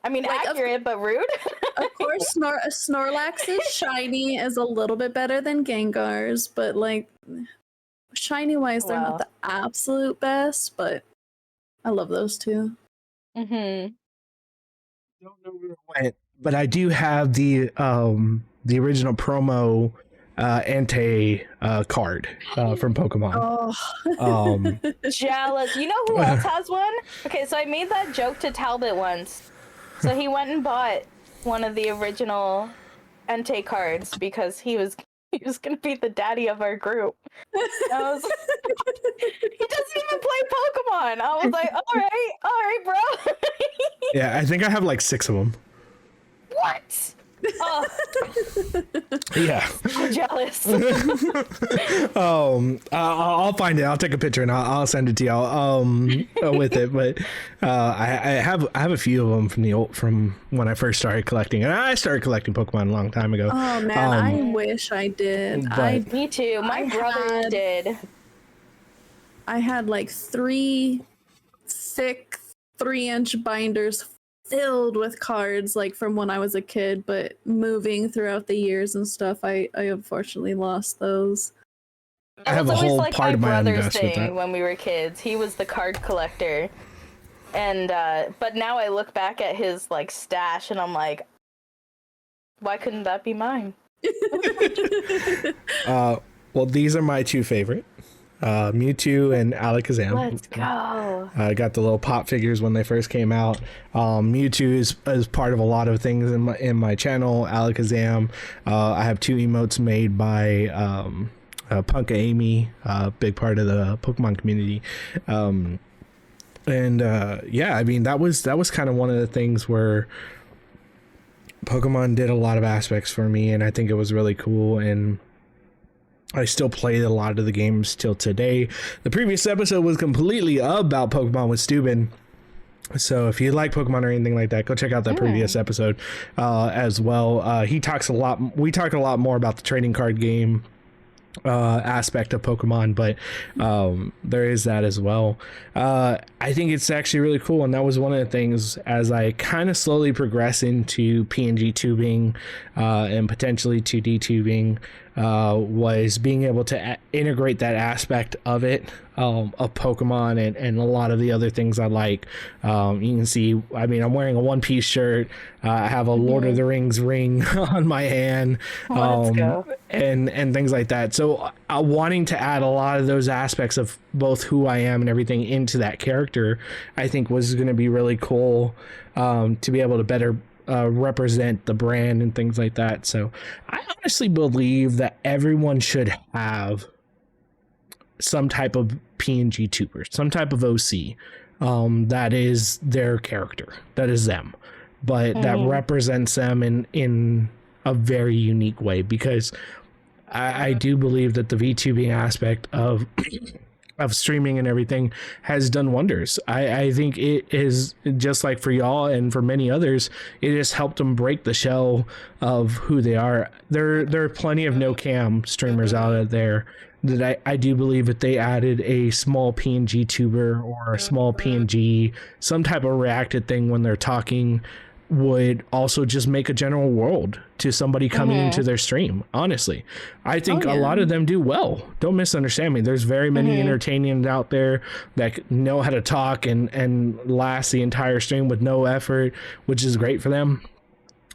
I mean, Like, accurate, but rude. Of course, Snorlax's shiny is a little bit better than Gengar's, but like shiny wise, they're not the absolute best. But I love those two. Mm-hmm. don't know where it went, but I do have the original promo Entei card from Pokemon. Jealous. You know who else has one? Okay, so I made that joke to Talbot once. So he went and bought one of the original Entei cards because he was gonna be the daddy of our group. He doesn't even play Pokemon. I was like, all right, bro. Yeah, I think I have like 6 of them. What? Oh, Yeah. I'm jealous. I'll find it. I'll take a picture and I'll send it to y'all with it. But I have a few of them from when I first started collecting, and I started collecting Pokemon a long time ago. Oh man, I wish I did. Me too. My brother did. I had like 3 thick 3-inch binders filled with cards like from when I was a kid, but moving throughout the years and stuff, I unfortunately lost those. I have a whole like part of my own brother's invest with that. thing when we were kids. He was the card collector, and but now I look back at his like stash and I'm like, why couldn't that be mine? Well, these are my 2 favorite. Mewtwo and Alakazam. Let's go. I got the little pop figures when they first came out. Mewtwo is part of a lot of things in my channel. Alakazam, I have 2 emotes made by Punka Amy, big part of the Pokemon community. Yeah, I mean that was kind of one of the things where Pokemon did a lot of aspects for me, and I think it was really cool, and I still play a lot of the games till today. The previous episode was completely about Pokemon with Steuben, So if you like Pokemon or anything like that, go check out that previous episode as well. He talks a lot. We talk a lot more about the trading card game aspect of Pokemon, but there is that as well. I think it's actually really cool, and that was one of the things as I kind of slowly progress into PNG tubing and potentially 2D tubing, was being able to integrate that aspect of it, of Pokemon and a lot of the other things I like. You can see, I mean, I'm wearing a One Piece shirt. I have a Lord of the Rings ring on my hand. Let's go. And things like that. So wanting to add a lot of those aspects of both who I am and everything into that character, I think was going to be really cool, to be able to better represent the brand and things like that. So I honestly believe that everyone should have some type of PNG tuber, some type of OC, that is their character, that is them, but that represents them in a very unique way, because I do believe that the VTubing aspect of streaming and everything has done wonders. I think it is, just like for y'all and for many others, it has helped them break the shell of who they are. There are plenty of no cam streamers out there that I do believe that they added a small PNG tuber or a small PNG, some type of reacted thing when they're talking, would also just make a general world to somebody coming into their stream. Honestly, I think a lot of them do well. Don't misunderstand me. There's very many entertainers out there that know how to talk and last the entire stream with no effort, which is great for them.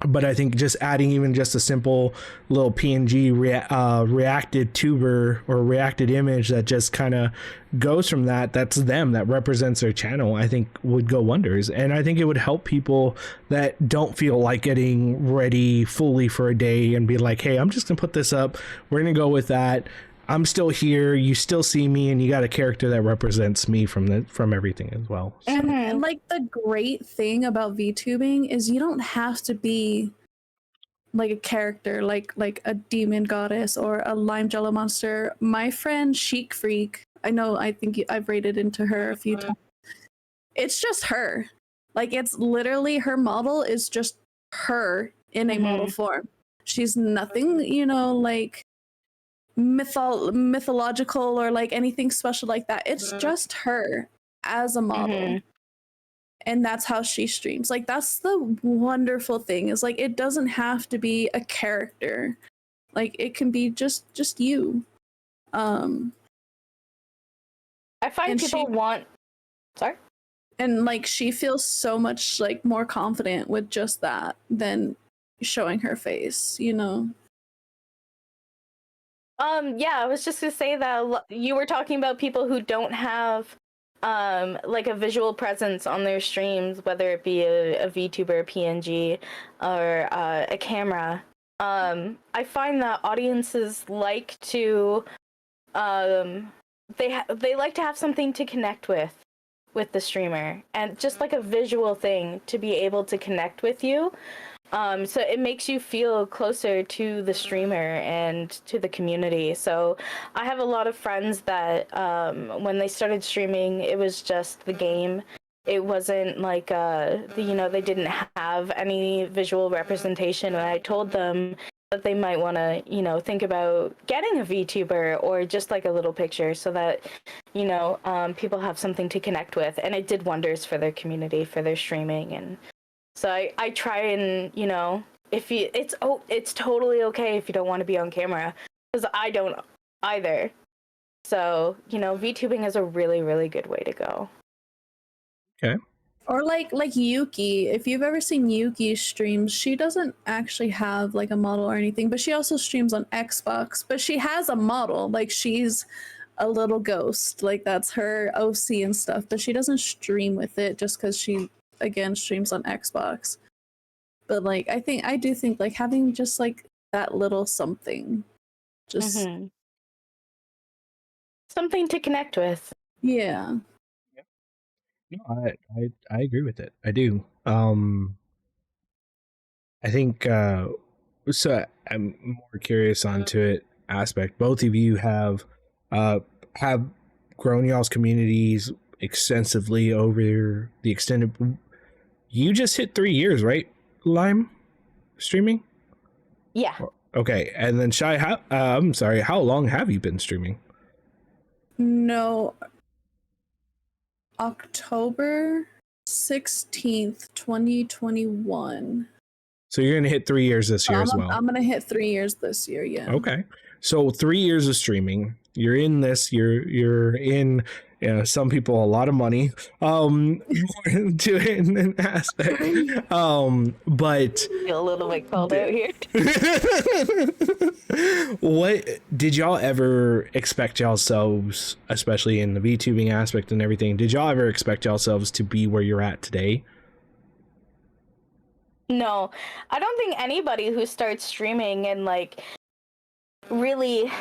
But I think just adding even just a simple little PNG reacted tuber or reacted image that just kind of goes from that's them, that represents their channel, I think would go wonders. And I think it would help people that don't feel like getting ready fully for a day and be like, hey, I'm just gonna put this up, we're gonna go with that, I'm still here, you still see me, and you got a character that represents me from everything as well. So. And like the great thing about VTubing is you don't have to be like a character, like a demon goddess or a Limejellomoster. My friend Chic Freak, I think I've rated into her a few times. It's just her. Like, it's literally, her model is just her in a model form. She's nothing, like mythological or like anything special like that. It's just her as a model. And that's how she streams. Like, that's the wonderful thing, is like, it doesn't have to be a character. Like, it can be just you. I find people want, sorry? And like, she feels so much like more confident with just that than showing her face, Yeah, I was just gonna say that you were talking about people who don't have like a visual presence on their streams, whether it be a VTuber, a PNG, or a camera. I find that audiences like to they like to have something to connect with the streamer, and just like a visual thing to be able to connect with you. So it makes you feel closer to the streamer and to the community. So I have a lot of friends that when they started streaming, it was just the game. It wasn't like they didn't have any visual representation, and I told them that they might want to think about getting a VTuber or just like a little picture, so that people have something to connect with, and it did wonders for their community, for their streaming. And so I try and, if you, it's totally okay if you don't want to be on camera, because I don't either. So, VTubing is a really, really good way to go. Okay. Or like Yuki, if you've ever seen Yuki's streams, she doesn't actually have like a model or anything, but she also streams on Xbox, but she has a model, like she's a little ghost, like that's her OC and stuff, but she doesn't stream with it just because she, again, streams on Xbox. But like, I do think like having just like that little something, just something to connect with. Yeah. No, I agree with it. I do. I think so. I'm more curious onto it aspect. Both of you have grown y'all's communities extensively over the extended. You just hit 3 years, right? Lime streaming. Yeah. Okay, and then Shy, I'm sorry. How long have you been streaming? No, October 16th, 2021. So you're gonna hit 3 years this year as well. I'm gonna hit 3 years this year. Yeah. Okay, so 3 years of streaming. You're in this. You're in. Yeah, some people a lot of money. More to it in an aspect. But Feel a little bit called out here. what did y'all ever expect yourselves, especially in the VTubing aspect and everything? Did y'all ever expect yourselves to be where you're at today? No, I don't think anybody who starts streaming and like really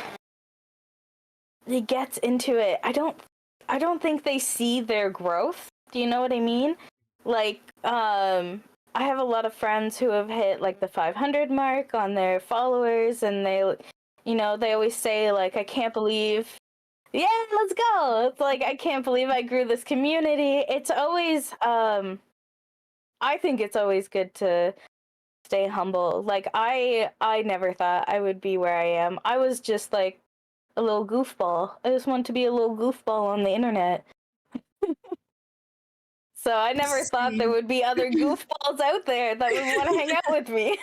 gets into it, I don't think they see their growth. Do you know what I mean? Like, I have a lot of friends who have hit like the 500 mark on their followers, and they always say like, I can't believe, yeah, let's go. It's like, I can't believe I grew this community. It's always, I think it's always good to stay humble. Like, I never thought I would be where I am. I was just like a little goofball. I just wanted to be a little goofball on the internet. So I never thought there would be other goofballs out there that would want to hang out with me.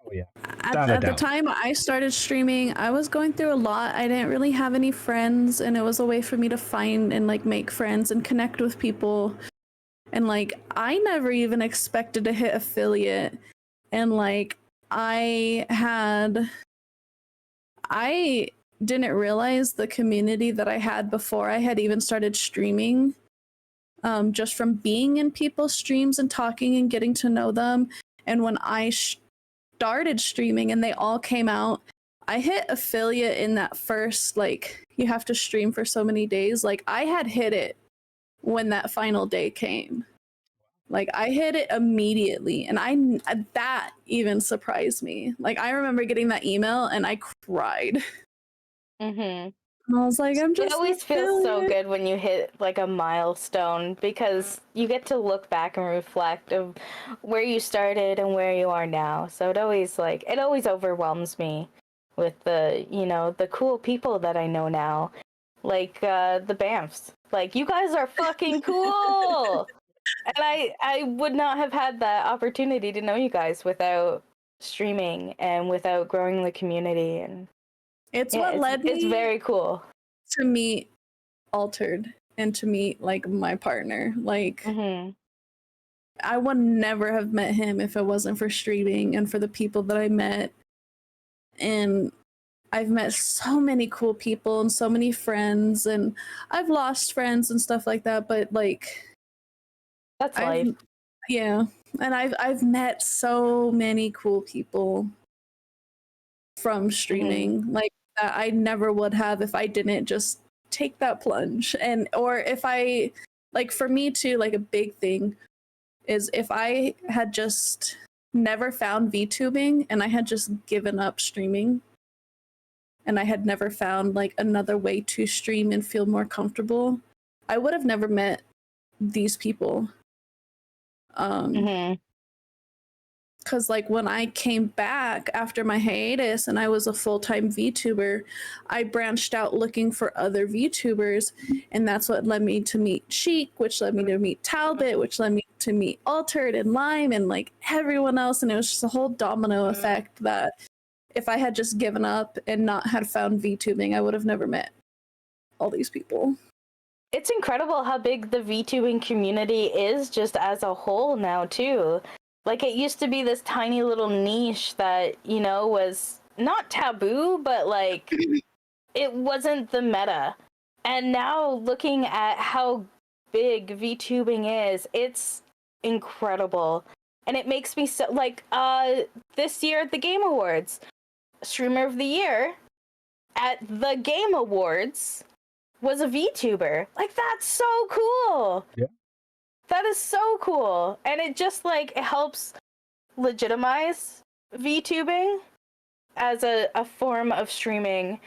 Oh yeah. At the time I started streaming, I was going through a lot. I didn't really have any friends, and it was a way for me to find and like make friends and connect with people. And like, I never even expected to hit affiliate. And like, I didn't realize the community that I had before I had even started streaming. Just from being in people's streams and talking and getting to know them. And when I started streaming and they all came out, I hit affiliate in that first, like, you have to stream for so many days. Like, I had hit it when that final day came. Like, I hit it immediately, and that even surprised me. Like, I remember getting that email and I cried. Mm-hmm. And I was like, It always feels so good when you hit like a milestone, because you get to look back and reflect of where you started and where you are now. So it always overwhelms me with the cool people that I know now, like the Bamfs. Like, you guys are fucking cool. And I would not have had that opportunity to know you guys without streaming and without growing the community. And it's very cool to meet Altered and to meet like my partner. Like, mm-hmm. I would never have met him if it wasn't for streaming and for the people that I met. And I've met so many cool people and so many friends, and I've lost friends and stuff like that, but like, that's life. Yeah. And I've met so many cool people from streaming. Mm-hmm. Like, that I never would have if I didn't just take that plunge. And or if I, like, for me too, like a big thing is if I had just never found VTubing and I had just given up streaming and I had never found like another way to stream and feel more comfortable, I would have never met these people. Mm-hmm. Because like, when I came back after my hiatus and I was a full-time VTuber, I branched out looking for other VTubers, and that's what led me to meet Sheik, which led me to meet Talbot, which led me to meet Altered and Lime and like everyone else. And it was just a whole domino effect that if I had just given up and not had found VTubing, I would have never met all these people. It's incredible how big the VTubing community is just as a whole now too. Like, it used to be this tiny little niche that, was not taboo, but like, it wasn't the meta. And now looking at how big VTubing is, it's incredible. And it makes me so, like, this year at the Game Awards, Streamer of the Year at the Game Awards was a VTuber. Like, that's so cool. Yeah. That is so cool. And it just, like, it helps legitimize VTubing as a form of streaming.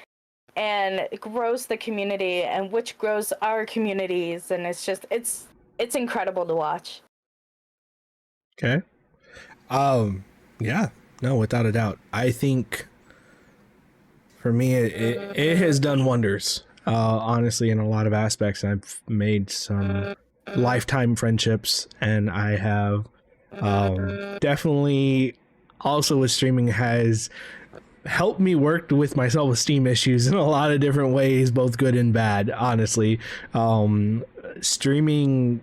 and it grows the community, and which grows our communities, and it's just it's incredible to watch. Okay. Yeah, no, without a doubt. I think for me, it has done wonders, honestly, in a lot of aspects. I've made some lifetime friendships, and I have definitely also with streaming has helped me work with my self-esteem issues in a lot of different ways, both good and bad, honestly. Streaming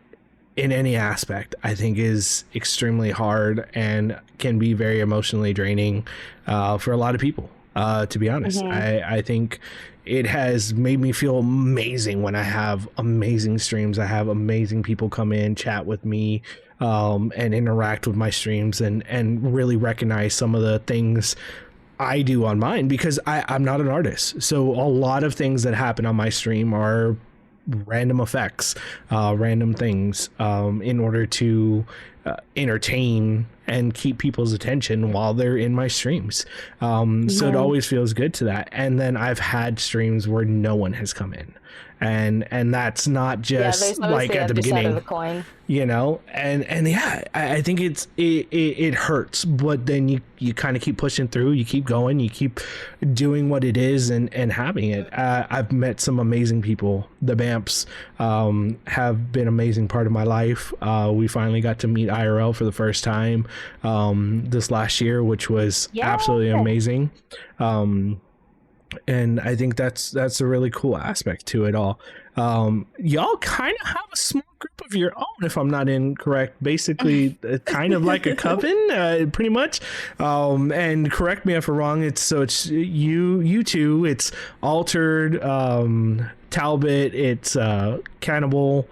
in any aspect, I think, is extremely hard and can be very emotionally draining for a lot of people. To be honest, I think it has made me feel amazing when I have amazing streams. I have amazing people come in, chat with me, and interact with my streams, and really recognize some of the things I do on mine, because I'm not an artist. So a lot of things that happen on my stream are random effects, random things, in order to entertain and keep people's attention while they're in my streams. So it always feels good to that. And then I've had streams where no one has come in, and that's not just like at the beginning of the coin. You know, and yeah, I think it hurts, but then you kind of keep pushing through, you keep going, you keep doing what it is, and having it. I've met some amazing people. The Bamps have been an amazing part of my life. We finally got to meet IRL for the first time this last year, which was absolutely amazing. And I think that's a really cool aspect to it all. Y'all kind of have a small group of your own, if I'm not incorrect. Basically, kind of like a coven, pretty much. And correct me if I'm wrong. It's you two. It's Altered, Talbot. It's Cannibal,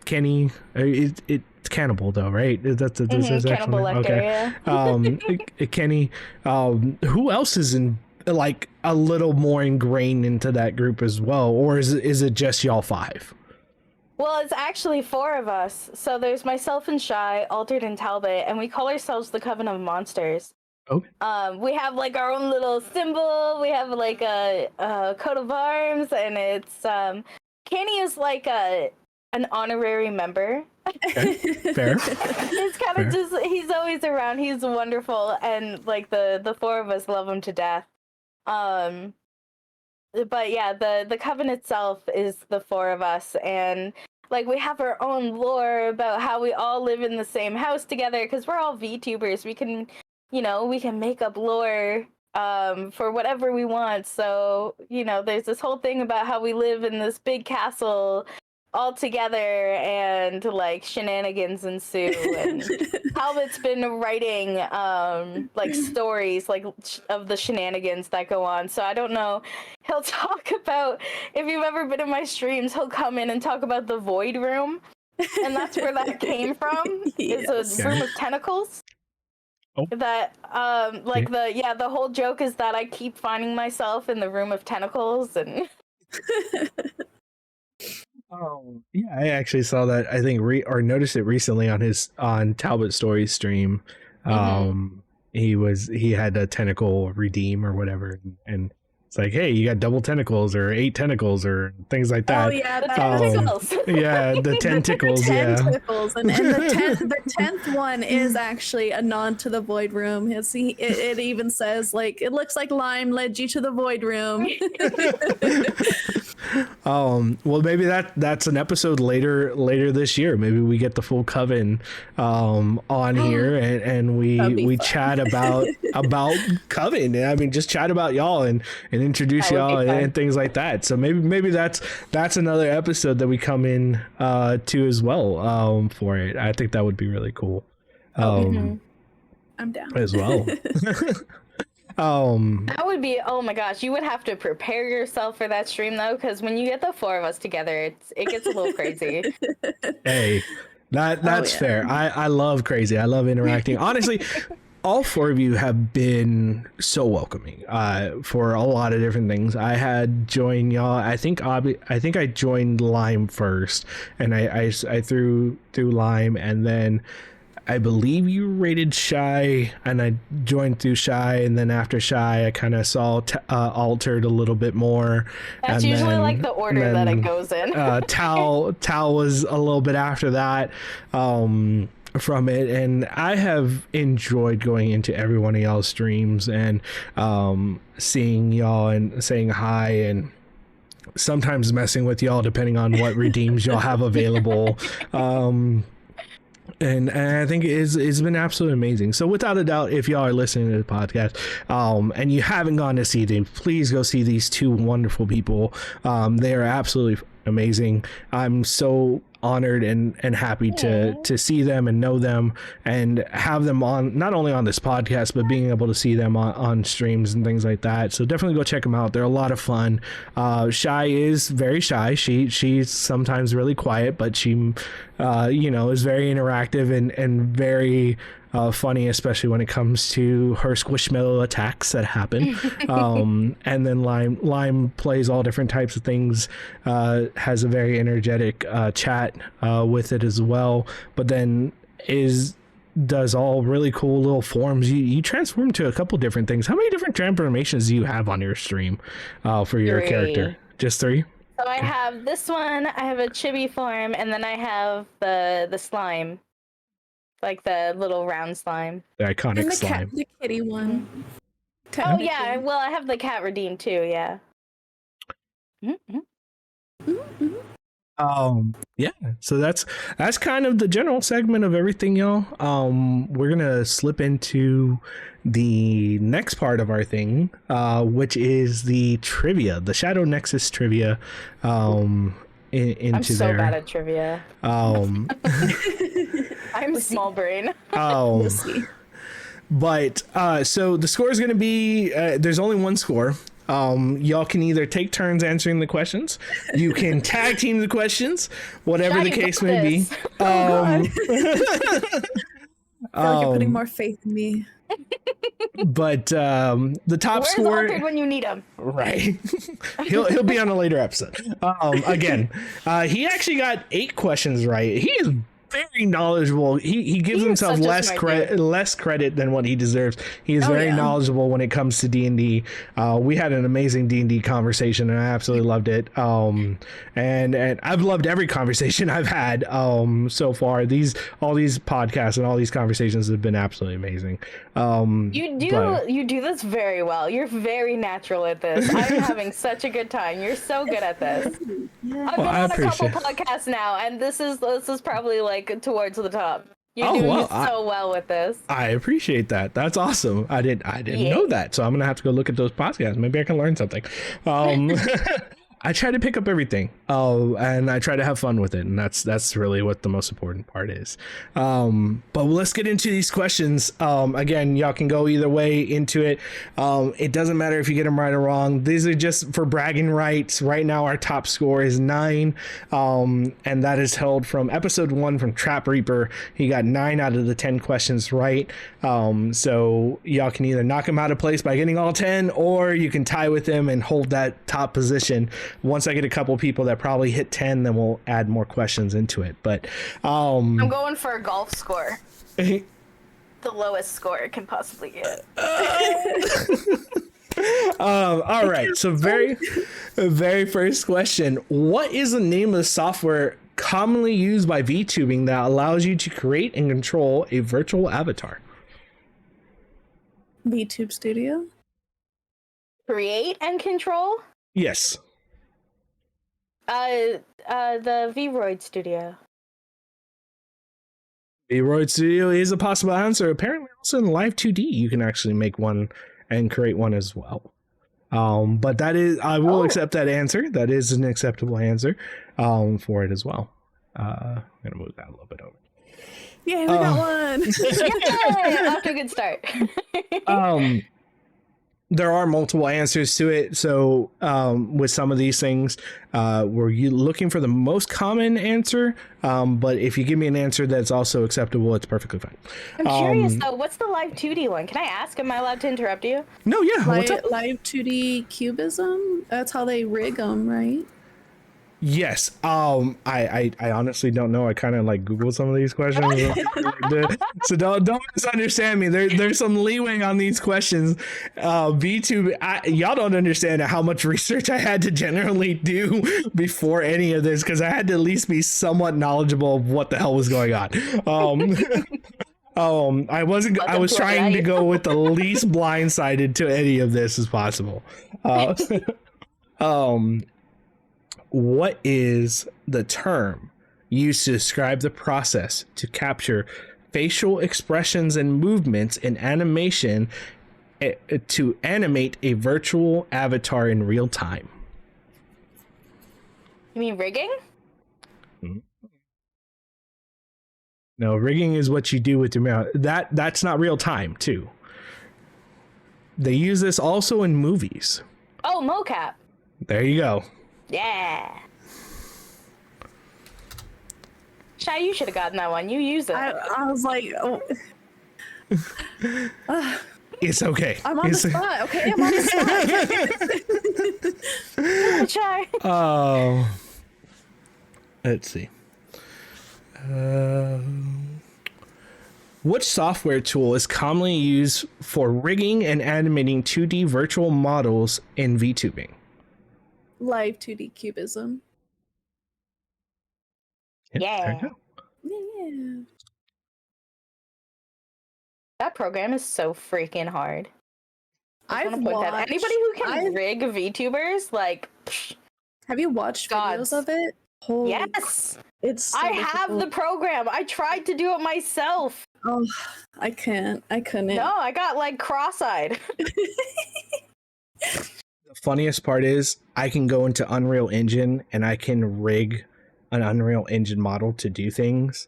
Kenny. It's Cannibal though, right? That's Cannibal Lecter, okay. Kenny. Who else is in? Like a little more ingrained into that group as well, or is it just y'all five? Well, it's actually four of us. So there's myself and Shy, Altered, and Talbot, and we call ourselves the Coven of Monsters. Okay. We have like our own little symbol. We have like a coat of arms, and it's Kenny is like an honorary member. Okay. Fair. It's kind of just, he's always around. He's wonderful, and like the four of us love him to death. But yeah, the coven itself is the four of us, and like we have our own lore about how we all live in the same house together, because we're all VTubers. We can make up lore for whatever we want. So, there's this whole thing about how we live in this big castle all together, and like shenanigans ensue, and Talbot's been writing like stories like of the shenanigans that go on. So I don't know, he'll talk about, if you've ever been in my streams, he'll come in and talk about the void room, and that's where that came from. It's a room of tentacles. That the whole joke is that I keep finding myself in the room of tentacles, and Oh yeah, I actually saw that. I think or noticed it recently on Talbot Story's stream. He had a tentacle redeem or whatever, and it's like, hey, you got double tentacles or 8 tentacles or things like that. Oh yeah, the tentacles. Yeah, the tentacles. Tentacles, and the 10th one is actually a nod to the void room. It even says like, it looks like Lime led you to the void room. Well, maybe that's an episode later this year. Maybe we get the full coven on here, and we chat about coven. I mean, just chat about y'all and introduce y'all and things like that. So maybe that's another episode that we come in to as well for it. I think that would be really cool. I'm down as well. That would be, oh my gosh, you would have to prepare yourself for that stream though, because when you get the four of us together, it gets a little crazy. Hey, that's fair. I love crazy. I love interacting. Honestly, all four of you have been so welcoming for a lot of different things. I had joined y'all. I think I joined Lime first, and I threw Lime, and then I believe you rated Shy, and I joined through Shy, and then after Shy, I kind of saw Altered a little bit more. That's and usually then, like the order and that then, it goes in. Tal was a little bit after that. From it, and I have enjoyed going into every one of y'all's streams and seeing y'all and saying hi, and sometimes messing with y'all depending on what redeems y'all have available. And I think it's been absolutely amazing. So without a doubt, if y'all are listening to the podcast and you haven't gone to see them, please go see these two wonderful people. They are absolutely amazing. I'm so honored and happy to see them and know them and have them on, not only on this podcast, but being able to see them on streams and things like that. So definitely go check them out. They're a lot of fun. Shy is very shy. She's sometimes really quiet, but she is very interactive and very funny, especially when it comes to her squishmallow attacks that happen. And then Lime plays all different types of things, has a very energetic chat with it as well, but then does all really cool little forms. You transform to a couple different things. How many different transformations do you have on your stream for your 3. character? Just 3? So I have this one, I have a chibi form, and then I have the slime. Like the little round slime. The iconic And the slime. the kitty one. Oh yeah, well I have the cat redeemed too, yeah. Yeah, so that's kind of the general segment of everything, y'all. We're gonna slip into the next part of our thing, which is the trivia, the Shadow Nexus trivia. I'm so bad at trivia. I'm small brain. We'll see. But so the score is going to be there's only one score. Y'all can either take turns answering the questions, you can tag team the questions, whatever the case may be. I feel like you're putting more faith in me. But the top Where's score, Altered when you need him? right? he'll be on a later episode. Again, he actually got 8 questions right. He is very knowledgeable. He gives himself less credit than what he deserves. He is very knowledgeable when it comes to D&D. We had an amazing D&D conversation, and I absolutely loved it. And I've loved every conversation I've had so far. All these podcasts and all these conversations have been absolutely amazing. You do this very well. You're very natural at this. I'm having such a good time. You're so good at this. I've been on a couple podcasts now, and this is probably like towards the top. You're doing so well with this. I appreciate that. That's awesome. I didn't know that, so I'm gonna have to go look at those podcasts. Maybe I can learn something. I try to pick up everything, and I try to have fun with it, and that's really what the most important part is. But let's get into these questions. Again, y'all can go either way into it. It doesn't matter if you get them right or wrong. These are just for bragging rights. Right now, our top score is 9, and that is held from episode 1 from Trap Reaper. He got 9 out of the 10 questions right. So y'all can either knock him out of place by getting all 10, or you can tie with him and hold that top position. Once I get a couple people that probably hit 10, then we'll add more questions into it. But I'm going for a golf score. The lowest score it can possibly get. All right. So very first question. What is the name of the software commonly used by VTubing that allows you to create and control a virtual avatar? VTube Studio. Create and control? Yes. The Vroid Studio. Vroid Studio is a possible answer. Apparently also in Live 2D you can actually make one and create one as well. But that is, I will accept that answer. That is an acceptable answer for it as well. I'm gonna move that a little bit over. Yeah, we got one. Yay! Off to a good start. There are multiple answers to it. So with some of these things, were you looking for the most common answer? But if you give me an answer that's also acceptable, it's perfectly fine. I'm curious though, what's the Live 2D one? Can I ask? Am I allowed to interrupt you? No, yeah. Live 2D cubism? That's how they rig them, right? Yes. I honestly don't know. I kind of like Googled some of these questions, so don't misunderstand me. There's some leeway on these questions. VTube, y'all don't understand how much research I had to generally do before any of this, because I had to at least be somewhat knowledgeable of what the hell was going on. I was trying to go with the least blindsided to any of this as possible. What is the term used to describe the process to capture facial expressions and movements in animation to animate a virtual avatar in real time? You mean rigging? No, rigging is what you do with your mouth. That's not real time, too. They use this also in movies. Oh, mocap. There you go. Yeah. Shy, you should have gotten that one. You use it. I was like, oh. It's okay. I'm on the spot. Okay, I'm on the spot. Shy. Oh. Let's see. Which software tool is commonly used for rigging and animating 2D virtual models in VTubing? Live 2D cubism. Yeah. Yeah. That program is so freaking hard. I've watched anybody who can rig VTubers, like, have you watched gods. videos of it? Holy yes, it's so I difficult. have the program. I tried to do it myself. Oh, I couldn't. No, I got like cross-eyed. The funniest part is I can go into Unreal Engine and I can rig an Unreal Engine model to do things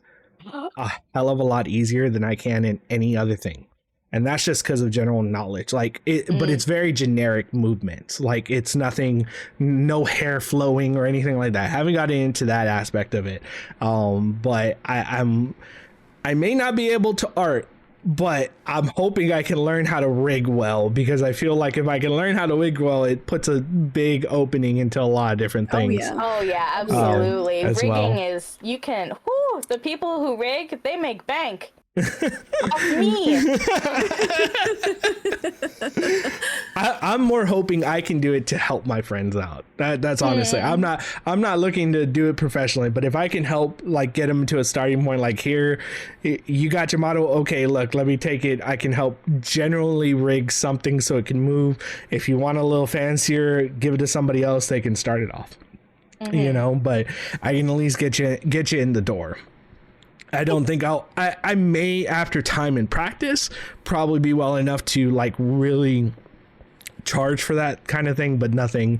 a hell of a lot easier than I can in any other thing. And that's just because of general knowledge. Like but it's very generic movements. Like it's nothing, no hair flowing or anything like that. I haven't gotten into that aspect of it. But I may not be able to art, but I'm hoping I can learn how to rig well, because I feel like if I can learn how to rig well, it puts a big opening into a lot of different things. Oh yeah, absolutely. Rigging is, you can, the people who rig, they make bank. Off me. I'm more hoping I can do it to help my friends out. That's honestly, I'm not looking to do it professionally, but if I can help, like, get them to a starting point, like, here, you got your model, okay, look, let me take it, I can help generally rig something so it can move. If you want a little fancier, give it to somebody else, they can start it off. You know, but I can at least get you in the door. I don't think I may, after time and practice, probably be well enough to, like, really charge for that kind of thing, but nothing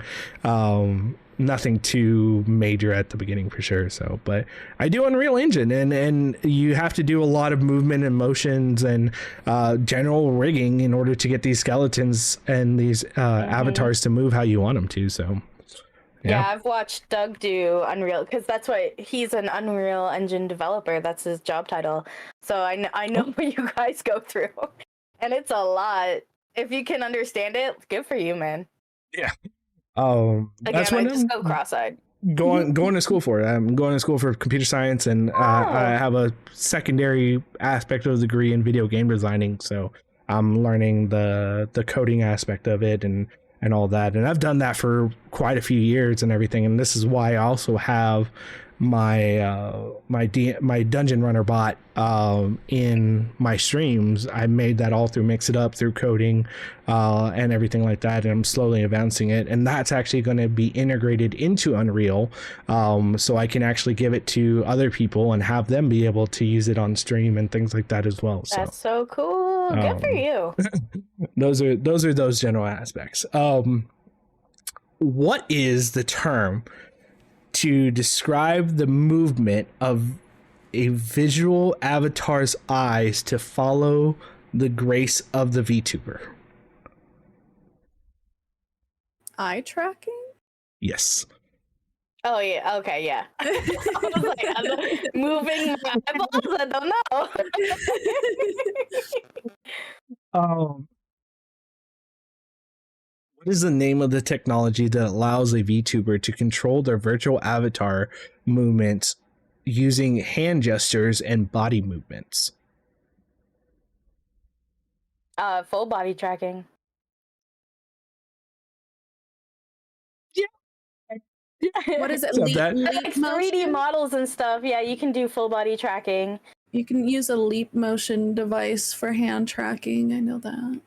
too major at the beginning for sure. So, but I do Unreal Engine, and you have to do a lot of movement and motions and general rigging in order to get these skeletons and these avatars to move how you want them to. So. Yeah, I've watched Doug do Unreal, because that's what he's an Unreal Engine developer. That's his job title. So I know what you guys go through, and it's a lot. If you can understand it, good for you, man. Yeah. Again, that's I what just go cross-eyed. Going to school for it. I'm going to school for computer science, and I have a secondary aspect of the degree in video game designing. So I'm learning the coding aspect of it and all that, and I've done that for quite a few years and everything. And this is why I also have my my dungeon runner bot in my streams. I made that all through Mix It Up, through coding and everything like that, and I'm slowly advancing it, and that's actually going to be integrated into Unreal, so I can actually give it to other people and have them be able to use it on stream and things like that as well. That's so cool. Good for you. those are those general aspects. What is the term to describe the movement of a visual avatar's eyes to follow the grace of the VTuber? Eye tracking? Yes. Oh yeah, okay, yeah. I was like, I'm moving my eyeballs, I don't know. What is the name of the technology that allows a VTuber to control their virtual avatar movements using hand gestures and body movements? Full body tracking. What is it? Accept that. Leap Like 3D motion? models and stuff. Yeah, you can do full body tracking. You can use a leap motion device for hand tracking. I know that.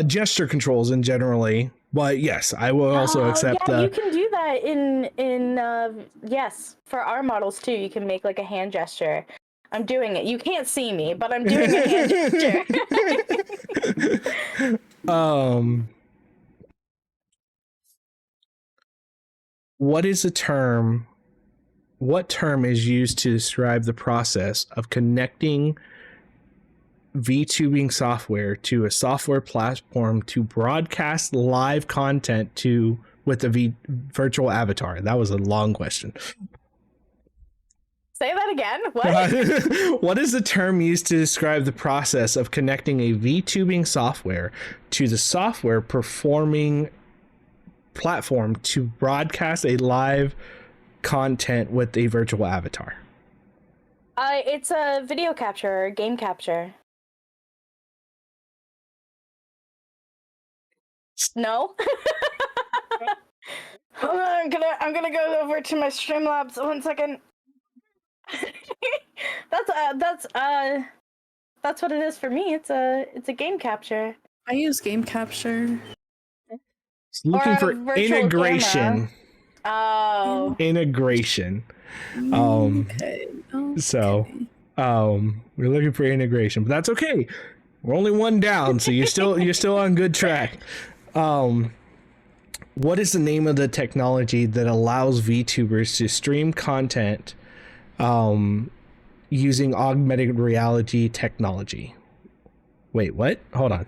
Gesture controls in generally, but yes, I will also accept yeah, the. you can do that in yes, for our models too. You can make like a hand gesture. I'm doing it. You can't see me, but I'm doing a hand gesture. What is the term? What term is used to describe the process of connecting VTubing software to a software platform to broadcast live content to with a virtual avatar? That was a long question. Say that again. What? What is the term used to describe the process of connecting a VTubing software to the software performing platform to broadcast a live content with a virtual avatar? It's a video capture or game capture. No. Hold on, I'm gonna go over to my Streamlabs 1 second. That's what it is for me. It's a game capture. I use game capture. Looking Or for a virtual integration. camera. Oh. Integration. Okay. So we're looking for integration, but that's okay. We're only one down, so you're still on good track. What is the name of the technology that allows VTubers to stream content using augmented reality technology? Wait, what? Hold on.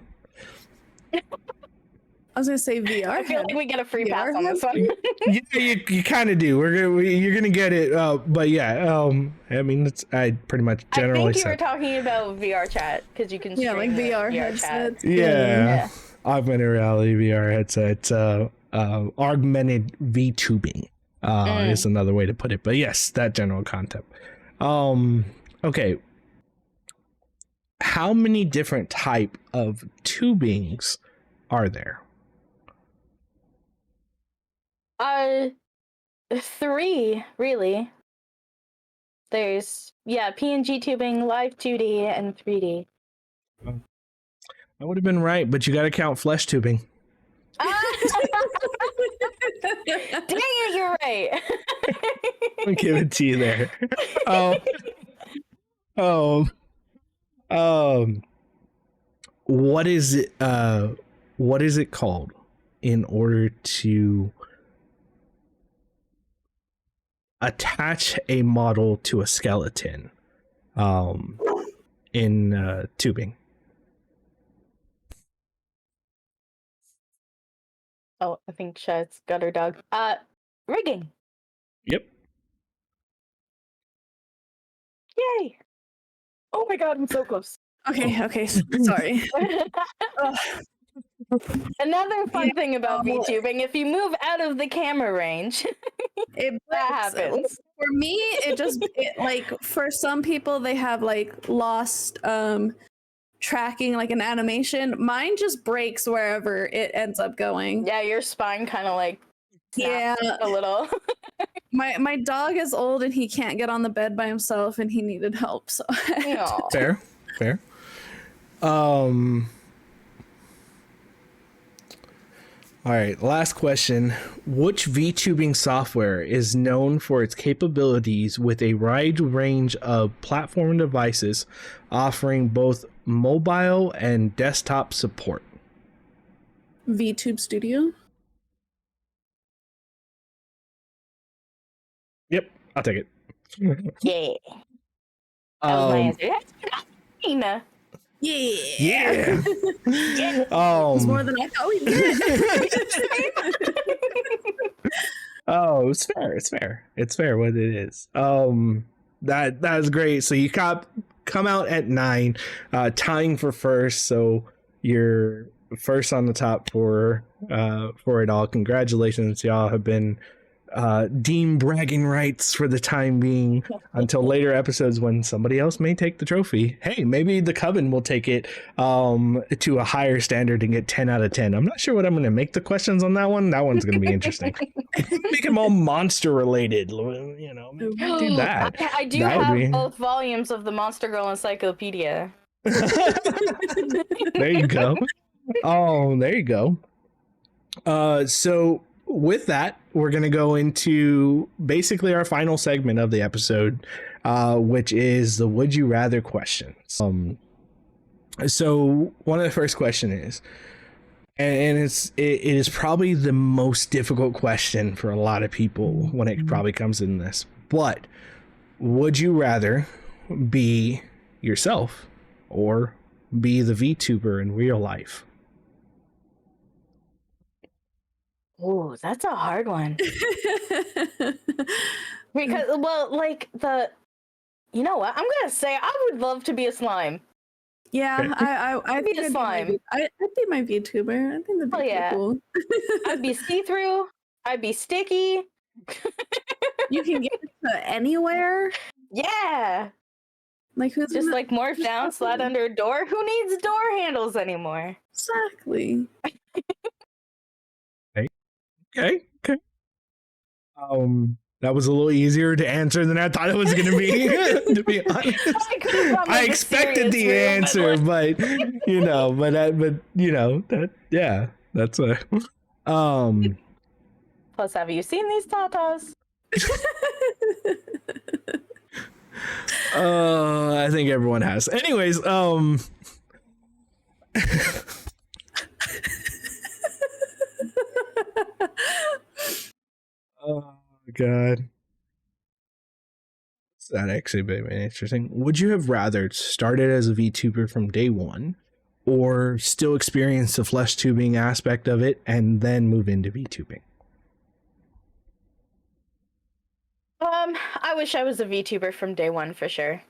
I was gonna say VR. I feel like we get a free pass VR on this one. Yeah, you kind of do. You're gonna get it, but yeah. I mean, I pretty much generally. I think you were talking about VR chat because you can stream like VR chat. headsets. Yeah. Augmented reality VR headsets. Augmented VTubing is another way to put it. But yes, that general concept. Okay. How many different type of tubings are there? 3 really. There's PNG tubing, live 2D, and 3D. I would have been right, but you got to count flesh tubing. Dang it, you're right. I'll give it to you there. What is it? What is it called in order to attach a model to a skeleton in tubing? Oh, I think Shad's got her dog. Rigging. Yep. Yay! Oh my god, I'm so close. Okay, sorry. Another fun thing about VTubing, if you move out of the camera range, that happens. For me, like for some people they have like lost tracking, like an animation. Mine just breaks wherever it ends up going. Yeah, your spine kind of like snaps a little. My dog is old and he can't get on the bed by himself and he needed help, so Fair. All right, last question. Which VTubing software is known for its capabilities with a wide range of platform devices offering both mobile and desktop support? VTube Studio. Yep, I'll take it. Yeah. That was my answer. Nina. Yeah. It's more than I thought we did. Oh, it's fair what it is. That's great. So you come out at 9, tying for first, so you're first on the top for for it all. Congratulations, y'all have been deemed bragging rights for the time being until later episodes when somebody else may take the trophy. Hey, maybe the Coven will take it to a higher standard and get 10 out of 10. I'm not sure what I'm going to make the questions on that one. That one's going to be interesting. Make them all monster related, you know, do that. I do That would have be... both volumes of the Monster Girl Encyclopedia. There you go. Oh, there you go. So with that, we're going to go into basically our final segment of the episode, which is the Would You Rather questions. So one of the first question is, and it is probably the most difficult question for a lot of people when it probably comes in this, but would you rather be yourself or be the VTuber in real life? Oh, that's a hard one. Because, well, like you know what? I'm gonna say I would love to be a slime. Yeah, I'd be think a I'd slime. I'd be my VTuber. I think that'd be yeah. cool. I'd be see-through. I'd be sticky. You can get to anywhere. Yeah. Like who's just like morph down, slide under a door? Who needs door handles anymore? Exactly. Okay. That was a little easier to answer than I thought it was going to be. To be honest, I expected the answer, but you know, but you know that, yeah, that's a. Plus, have you seen these tatas? I think everyone has. Anyways, oh God. That actually been interesting. Would you have rather started as a VTuber from day one, or still experience the flesh tubing aspect of it and then move into VTubing? I wish I was a VTuber from day one for sure.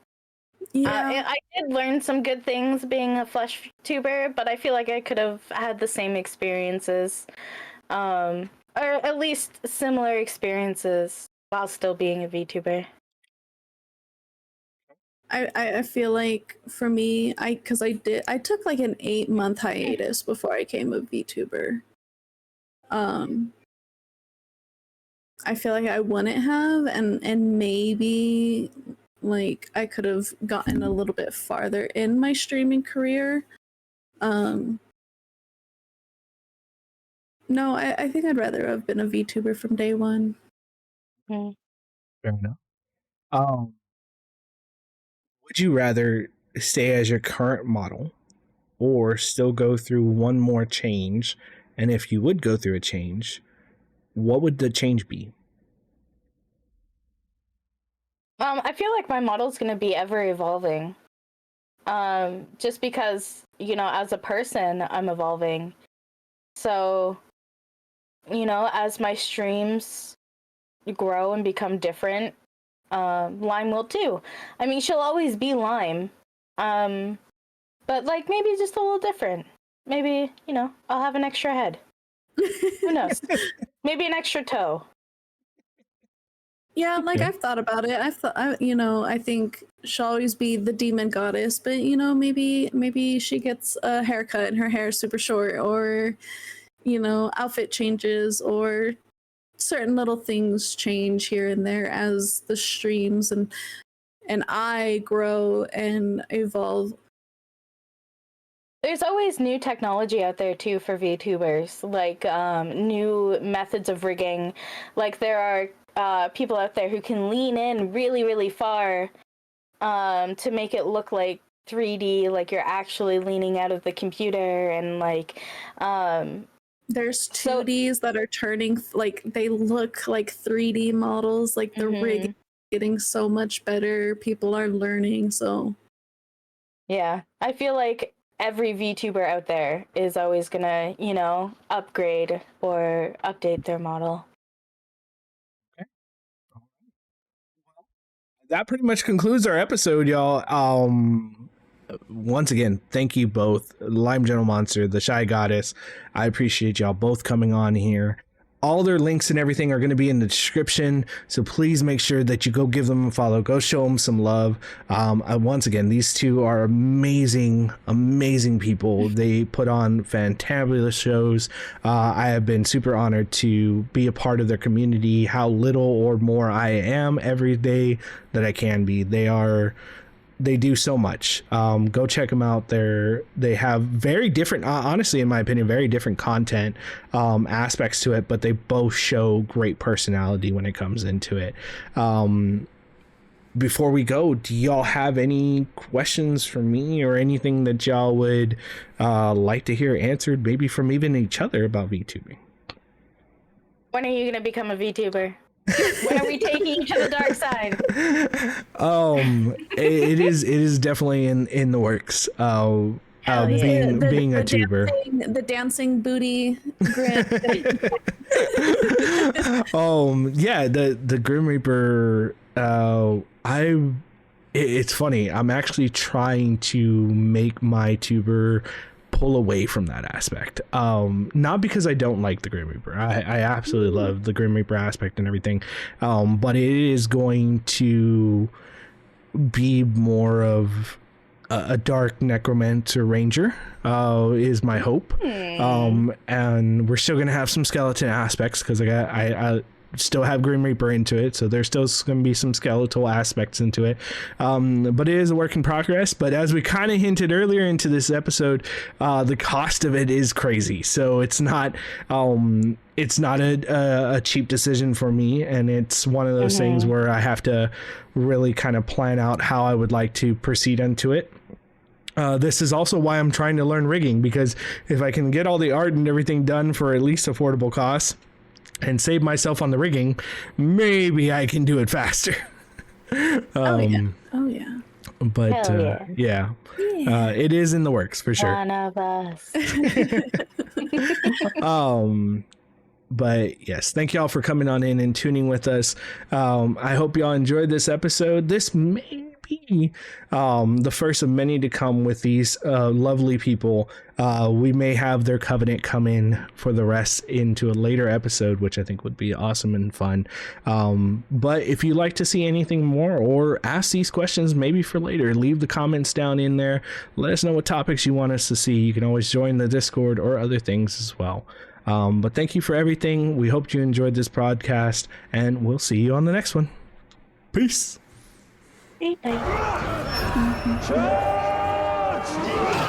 Yeah, I did learn some good things being a flesh tuber, but I feel like I could have had the same experiences, or at least similar experiences while still being a VTuber. I feel like for me, I took like an 8-month hiatus before I became a VTuber. I feel like I wouldn't have, and maybe like I could have gotten a little bit farther in my streaming career. No, I think I'd rather have been a VTuber from day one. Fair enough. Would you rather stay as your current model or still go through one more change? And if you would go through a change, what would the change be? I feel like my model's going to be ever evolving. Just because, you know, as a person, I'm evolving. So, you know, as my streams grow and become different, Lime will too. I mean, she'll always be Lime. But like maybe just a little different. Maybe, you know, I'll have an extra head. Who knows? Maybe an extra toe. Yeah, like I've thought about it. I think she'll always be the demon goddess, but you know, maybe she gets a haircut and her hair is super short, or you know, outfit changes, or certain little things change here and there as the streams and I grow and evolve. There's always new technology out there too for VTubers, like new methods of rigging. Like there are people out there who can lean in really, really far to make it look like 3D, like you're actually leaning out of the computer, and like there's 2Ds that are turning like they look like 3D models. Like the rig getting so much better. People are learning. So yeah, I feel like every VTuber out there is always gonna, you know, upgrade or update their model. Okay. That pretty much concludes our episode, y'all. once again, thank you both, Limejellomoster, the Shy Goddess. I appreciate y'all both coming on here. All their links and everything are going to be in the description, so please make sure that you go give them a follow. Go show them some love. Once again, these two are amazing people. They put on fantabulous shows. I have been super honored to be a part of their community. How little or more I am every day that I can be. They do so much. Go check them out. They have very different, honestly, in my opinion, very different content aspects to it, but they both show great personality when it comes into it. Before we go, do y'all have any questions for me or anything that y'all would like to hear answered, maybe from even each other about VTubing? When are you going to become a VTuber? When are we taking you to the dark side? It is definitely in the works. Being a tuber. The dancing booty grin. Yeah, the Grim Reaper. It's funny. I'm actually trying to make my tuber pull away from that aspect. Not because I don't like the Grim Reaper. I absolutely love the Grim Reaper aspect and everything. But it is going to be more of a dark necromancer ranger, is my hope. And we're still going to have some skeleton aspects because I still have Grim Reaper into it, so there's still going to be some skeletal aspects into it, but it is a work in progress. But as we kind of hinted earlier into this episode, the cost of it is crazy, so it's not a cheap decision for me, and it's one of those things where I have to really kind of plan out how I would like to proceed into it. This is also why I'm trying to learn rigging, because if I can get all the art and everything done for at least affordable costs and save myself on the rigging, maybe I can do it faster. Oh yeah. But yeah. It is in the works for sure. One of us. But yes, thank y'all for coming on in and tuning with us. I hope y'all enjoyed this episode. This may be the first of many to come with these lovely people. We may have their covenant come in for the rest into a later episode, which I think would be awesome and fun. But if you'd like to see anything more or ask these questions maybe for later, leave the comments down in there. Let us know what topics you want us to see. You can always join the Discord or other things as well. But thank you for everything. We hope you enjoyed this podcast, and we'll see you on the next one. Peace. Bye. Charge!